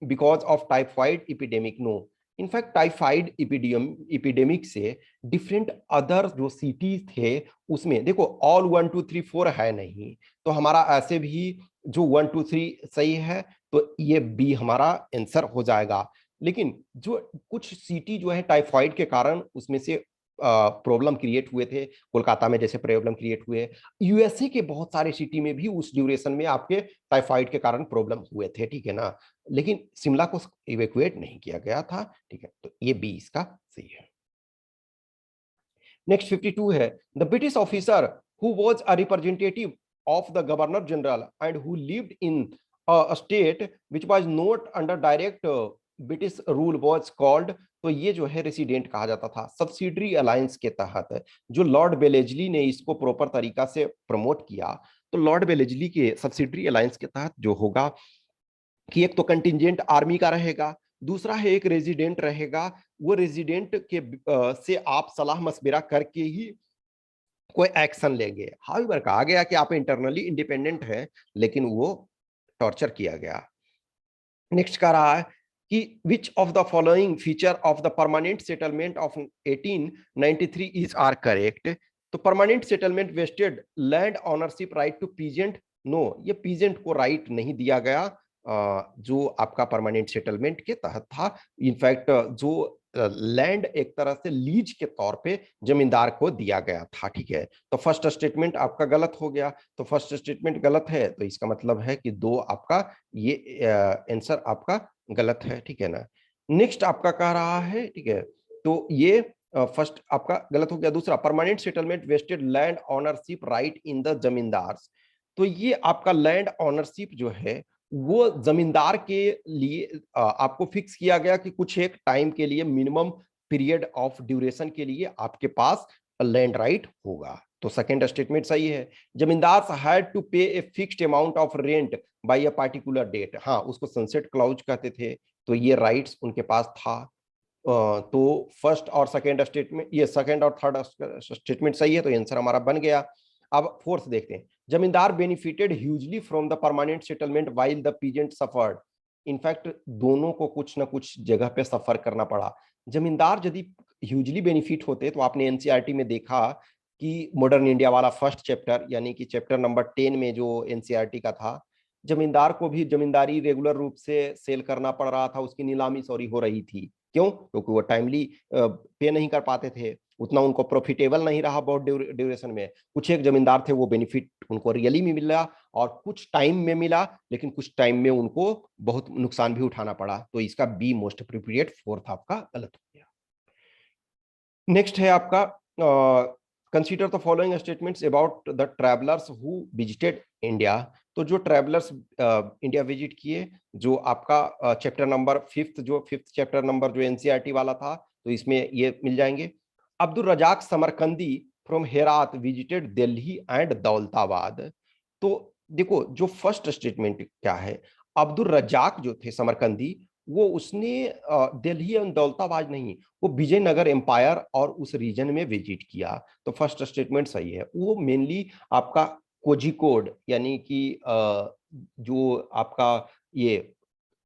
because of typhoid epidemic, no, in fact typhoid epidemic से different other जो सिटीज थे उसमें देखो ऑल 1 2 3 4 है नहीं, तो हमारा ऐसे भी जो 1 2 3 सही है, तो ये बी हमारा आंसर हो जाएगा। लेकिन जो कुछ सिटी जो है टाइफाइड के कारण उसमें से प्रॉब्लम क्रिएट हुए थे, कोलकाता में जैसे प्रॉब्लम क्रिएट हुए, यूएसए के बहुत सारे सिटी में भी उस ड्यूरेशन में आपके टाइफाइड के कारण प्रॉब्लम हुए थे, ठीक है ना, लेकिन शिमला को इवैक्यूएट नहीं किया गया था, ठीक है, तो ये बी इसका सही है। नेक्स्ट 52 है, the British officer who was a representative of the governor general and who lived in a state which was not under direct British rule was called, तो ये जो है रेसिडेंट कहा जाता था। सब्सिडरी अलायंस के तहत जो लॉर्ड बेलेजली ने इसको प्रॉपर तरीका से प्रमोट किया, तो लॉर्ड बेलेजली के सब्सिडरी अलायंस के तहत जो होगा कि एक तो कंटिजेंट आर्मी का रहेगा, दूसरा है एक रेजिडेंट रहेगा, वो रेजिडेंट के से आप सलाह मशविरा करके ही कोई एक्शन लेंगे। हाउएवर कहा गया कि आप इंटरनली इंडिपेंडेंट हैं, लेकिन वो टॉर्चर किया गया। नेक्स्ट कह रहा है कि which of the following feature of the permanent settlement of 1893 is are correct. तो permanent settlement vested land ownership right to peasant, no, ये पीजेंट को राइट नहीं दिया गया जो आपका परमानेंट सेटलमेंट के तहत था। इनफैक्ट जो लैंड एक तरह से लीज के तौर पे जमींदार को दिया गया था, ठीक है। तो फर्स्ट स्टेटमेंट आपका गलत हो गया, तो फर्स्ट स्टेटमेंट गलत है, तो इसका मतलब है कि दो आपका ये आंसर आपका गलत है, ठीक है ना। नेक्स्ट आपका कह रहा है, ठीक है, तो ये फर्स्ट आपका गलत हो गया। दूसरा, permanent settlement vested land ownership right in the zamindars, तो ये आपका लैंड ऑनरशिप जो है वो जमींदार के लिए आपको फिक्स किया गया कि कुछ एक टाइम के लिए, मिनिमम पीरियड ऑफ ड्यूरेशन के लिए आपके पास लैंड राइट होगा। तो सेकंड स्टेटमेंट सही है। जमींदार had to pay a fixed amount of rent by a particular date, हाँ उसको सनसेट क्लाउज कहते थे। तो ये राइट्स उनके पास था। तो फर्स्ट और सेकंड स्टेटमेंट, ये सेकंड और थर्ड स्टेटमेंट सही है, तो आंसर हमारा बन गया। अब फोर्थ देखते हैं। जमींदार benefited hugely from the permanent settlement while the peasant suffered. In fact दोनों को कुछ ना कुछ जगह पे सफर करना पड़ा। जमींदार यदि ह्यूजली बेनिफिट होते तो आपने एनसीईआरटी में देखा कि मॉडर्न इंडिया वाला फर्स्ट चैप्टर यानी कि चैप्टर नंबर 10 में जो एनसीईआरटी का था, जमींदार को भी जमींदारी रेगुलर रूप से सेल करना पड़ रहा था, उसकी नीलामी सॉरी हो रही थी। क्यों? क्योंकि वो टाइमली पे नहीं कर पाते थे, उतना उनको प्रॉफिटेबल नहीं रहा बहुत ड्यूरेशन में। कुछ एक जमींदार थे वो बेनिफिट उनको रियली में मिला और कुछ टाइम में मिला, लेकिन कुछ टाइम में उनको बहुत नुकसान भी उठाना पड़ा। तो इसका बी मोस्ट अप्रोप्रिएट, फोर्थ आपका गलत हो गया। नेक्स्ट है आपका consider the following statements about the travellers who visited India. तो जो ट्रैवलर्स इंडिया विजिट किए, जो आपका chapter number fifth chapter number जो एनसीईआरटी वाला था, तो इसमें ये मिल जाएंगे। Abdul Razzaq Samarqandi from Herat visited Delhi and Daulatabad. तो देखो जो फर्स्ट स्टेटमेंट क्या है, अब्दुल रजाक जो थे समरकंदी, वो उसने दिल्ली एंड दौलताबाद नहीं, वो विजयनगर एम्पायर और उस रीजन में विजिट किया। तो फर्स्ट स्टेटमेंट सही है। वो मेनली आपका कोझिकोड यानी कि जो आपका ये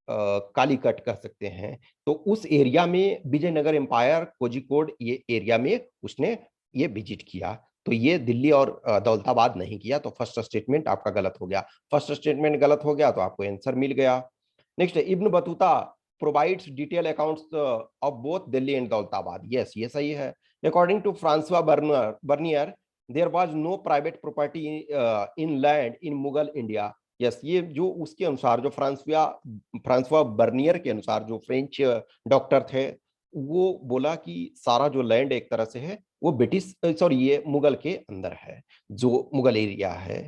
कालीकट कह सकते हैं, तो उस एरिया में विजयनगर एम्पायर कोझिकोड ये एरिया में उसने ये विजिट किया। तो ये दिल्ली और दौलताबाद नहीं किया। तो फर्स्ट स्टेटमेंट आपका गलत हो गया। फर्स्ट स्टेटमेंट गलत हो गया तो आपको आंसर मिल गया। नेक्स्ट है Ibn Battuta provides detail accounts of both Delhi and Daulatabad. Yes ये सही है। According to Francois Bernier there was no private property in land in Mughal India. Yes ये जो उसके अनुसार, जो फ्रांसवा बर्नियर के अनुसार, जो फ्रेंच डॉक्टर थे, वो बोला कि सारा जो लैंड एक तरह से है वो ब्रिटिश सॉरी ये मुगल के अंदर है, जो मुगल एरिया है।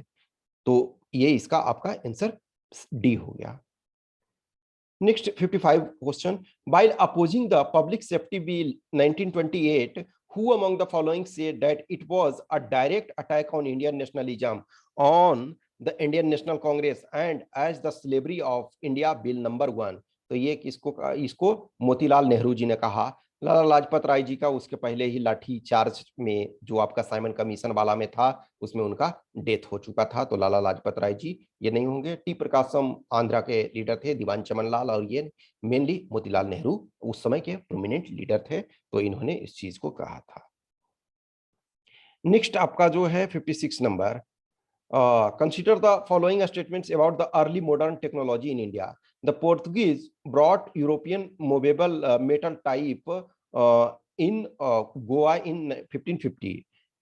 तो ये इसका आपका आंसर डी हो गया। Next 55 question. While opposing the Public Safety Bill 1928, who among the following said that it was a direct attack on Indian nationalism, on the Indian National Congress and as the slavery of India Bill number 1? तो ये इसको मोतीलाल नेहरू जी ने कहा। लाला लाजपत राय जी का उसके पहले ही लाठी charge में जो आपका साइमन कमीशन वाला में था, उसमें उनका डेथ हो चुका था। तो लाला लाजपत राय जी ये नहीं होंगे। टी प्रकाशम आंध्रा के लीडर थे, दीवान चमन लाल, और ये मेनली मोतीलाल नेहरू उस समय के प्रोमिनेंट लीडर थे, तो इन्होंने इस चीज को कहा था। नेक्स्ट आपका जो है 56 number, consider the following statements about the early modern technology in India. The Portuguese brought European movable metal type in Goa in 1550.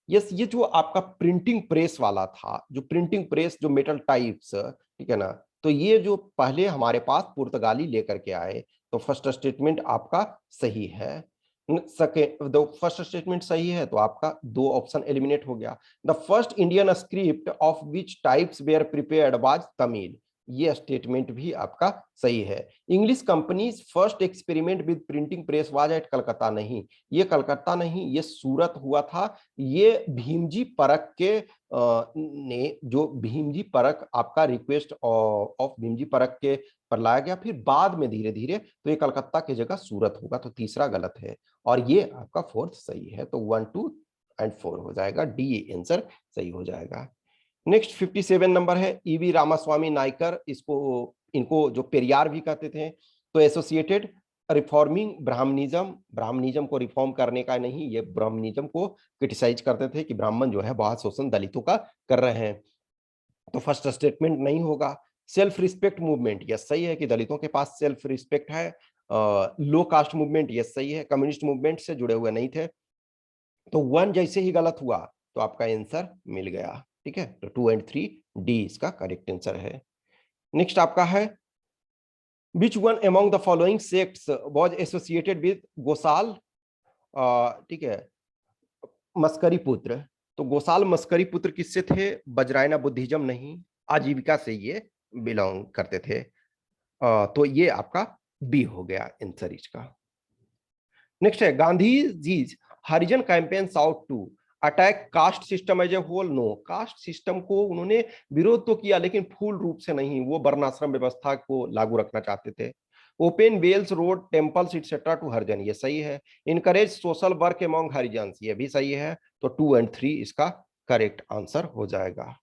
Yes ये जो आपका प्रिंटिंग प्रेस वाला था, जो प्रिंटिंग प्रेस जो मेटल टाइप्स, ठीक है ना, तो ये जो पहले हमारे पास पुर्तगाली लेकर के आए। तो फर्स्ट स्टेटमेंट आपका सही है। सेकेंड फर्स्ट स्टेटमेंट सही है तो आपका दो ऑप्शन एलिमिनेट हो गया। The first Indian script of which types were prepared was Tamil. ये स्टेटमेंट भी आपका सही है। English companies first experiment with printing press was at Calcutta. नहीं, ये कलकत्ता नहीं, ये सूरत हुआ था। ये भीमजी परक के ने, जो भीमजी परक आपका रिक्वेस्ट ऑफ भीमजी परक के पर लाया गया, फिर बाद में धीरे धीरे तो ये कलकत्ता की जगह सूरत होगा। तो तीसरा गलत है और ये आपका फोर्थ सही है। तो 1 2 एंड 4 हो जाएगा, डी आंसर सही हो जाएगा। नेक्स्ट 57 नंबर है ईवी रामास्वामी नायकर, इसको इनको जो पेरियार भी कहते थे। तो एसोसिएटेड रिफॉर्मिंग ब्राह्मणिज्म को रिफॉर्म करने का नहीं, ये ब्राह्मणिज्म को क्रिटिसाइज करते थे कि ब्राह्मण जो है बहुत शोषण दलितों का कर रहे हैं। तो फर्स्ट स्टेटमेंट नहीं होगा। सेल्फ रिस्पेक्ट मूवमेंट, यह सही है कि दलितों के पास सेल्फ रिस्पेक्ट है। लो कास्ट मूवमेंट, यह सही है, कम्युनिस्ट मूवमेंट से जुड़े हुए नहीं थे। तो 1 जैसे ही गलत हुआ तो आपका आंसर मिल गया। ठीक है, तो 2 एंड 3 डी इसका करेक्ट आंसर है। नेक्स्ट आपका है which one among the following sects was associated with Gosala, ठीक है, मस्करी पुत्र। तो गोसाल मस्करी पुत्र किससे थे? वज्रायना बुद्धिज्म नहीं, आजीविका से ये बिलोंग करते थे। तो ये आपका बी हो गया आंसर इसका। नेक्स्ट है Gandhi ji Harijan campaign sought to attack caste system as a whole, no, caste system को उन्होंने विरोध तो किया लेकिन फूल रूप से नहीं, वो वर्णाश्रम व्यवस्था को लागू रखना चाहते थे। Open wells road temples etcetera to Harijan, ये सही है। Encourage social work among Harijans, ये भी सही है। तो 2 और 3 इसका करेक्ट आंसर हो जाएगा।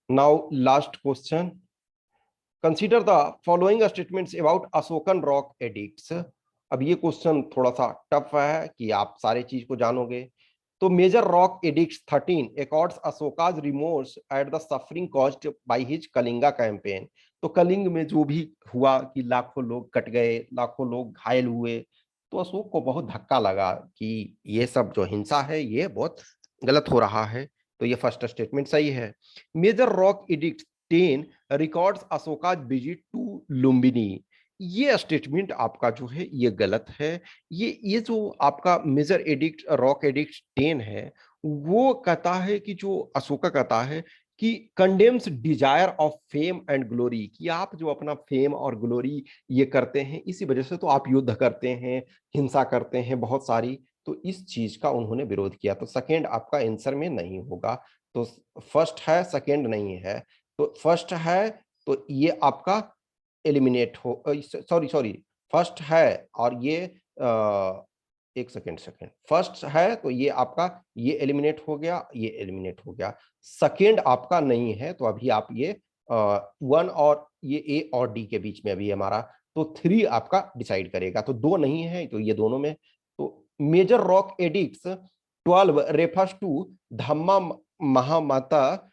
Now last question, consider the following statements about Ashokan rock addicts. अब ये क्वेश्चन थोड़ा सा टफ है कि आप सारे चीज को जानोगे। तो major rock edicts 13 accords Ashoka's remorse at the suffering caused by his Kalinga campaign. तो कलिंग में जो भी हुआ कि लाखों लोग कट गए, लाखों लोग घायल हुए, तो अशोक को बहुत धक्का लगा कि ये सब जो हिंसा है ये बहुत गलत हो रहा है। तो ये फर्स्ट स्टेटमेंट सही है। Major rock edict 10 records Ashoka visit to Lumbini, ये स्टेटमेंट आपका जो है ये गलत है। ये जो आपका मेजर एडिक्ट रॉक एडिक्ट 10 है, वो कहता है कि जो अशोका कहता है कि condemns desire of fame and glory, कि आप जो अपना फेम और ग्लोरी ये करते हैं, इसी वजह से तो आप युद्ध करते हैं, हिंसा करते हैं बहुत सारी। तो इस चीज का उन्होंने विरोध किया। तो सेकेंड आपका आंसर में नहीं होगा। तो फर्स्ट है, सेकेंड नहीं है। तो फर्स्ट है तो ये आपका एलिमिनेट हो, सॉरी सॉरी, फर्स्ट है और ये एक सेकेंड सेकेंड, फर्स्ट है तो ये आपका ये एलिमिनेट हो गया, ये एलिमिनेट हो गया। सेकेंड आपका नहीं है, तो अभी आप ये 1 और ये ए और डी के बीच में अभी हमारा, तो 3 आपका डिसाइड करेगा। तो 2 नहीं है तो ये दोनों में। तो major rock edicts 12 refers to Dhamma Mahamata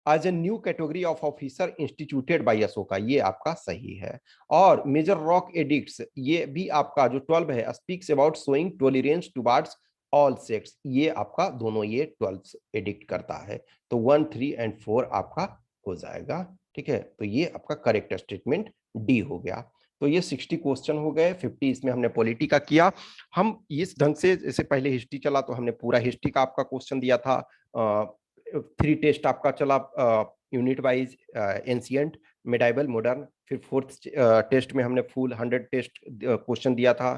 as a new category of officer instituted by Ashoka, ये आपका सही है। और मेजर रॉक एडिक्ट्स ये भी आपका जो 12 है, speaks about showing tolerance towards all sex, ये आपका दोनों ये 12 एडिक्ट करता है। तो 1, 3 एंड 4 आपका हो जाएगा। ठीक है, तो ये आपका करेक्ट स्टेटमेंट डी हो गया। तो ये 60 क्वेश्चन हो गए, 50 इसमें हमने पॉलिटी का किया। हम इस ढंग से, जैसे पहले हिस्ट्री चला तो हमने पूरा हिस्ट्री का आपका क्वेश्चन दिया था। 3 टेस्ट आपका चला unit wise, ancient, medieval, modern. फिर 4th टेस्ट में हमने फुल 100 टेस्ट क्वेश्चन दिया था,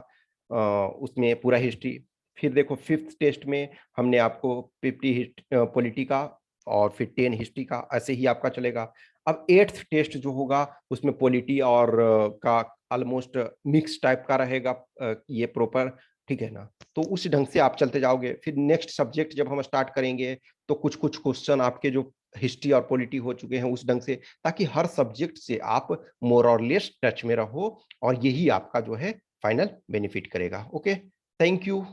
उसमें पूरा हिस्ट्री। फिर देखो 5th टेस्ट में हमने आपको 50 पॉलिटी का और फिर 10 हिस्ट्री का, ऐसे ही आपका चलेगा। अब 8th टेस्ट जो होगा उसमें पॉलिटी और का ऑलमोस्ट मिक्स टाइप का रहेगा, ये प्रॉपर, ठीक है ना। तो उस ढंग से आप चलते जाओगे। फिर नेक्स्ट सब्जेक्ट जब हम स्टार्ट करेंगे तो कुछ कुछ क्वेश्चन आपके जो हिस्ट्री और पॉलिटी हो चुके हैं उस ढंग से, ताकि हर सब्जेक्ट से आप मोर और लेस टच में रहो, और यही आपका जो है फाइनल बेनिफिट करेगा। Okay, thank you.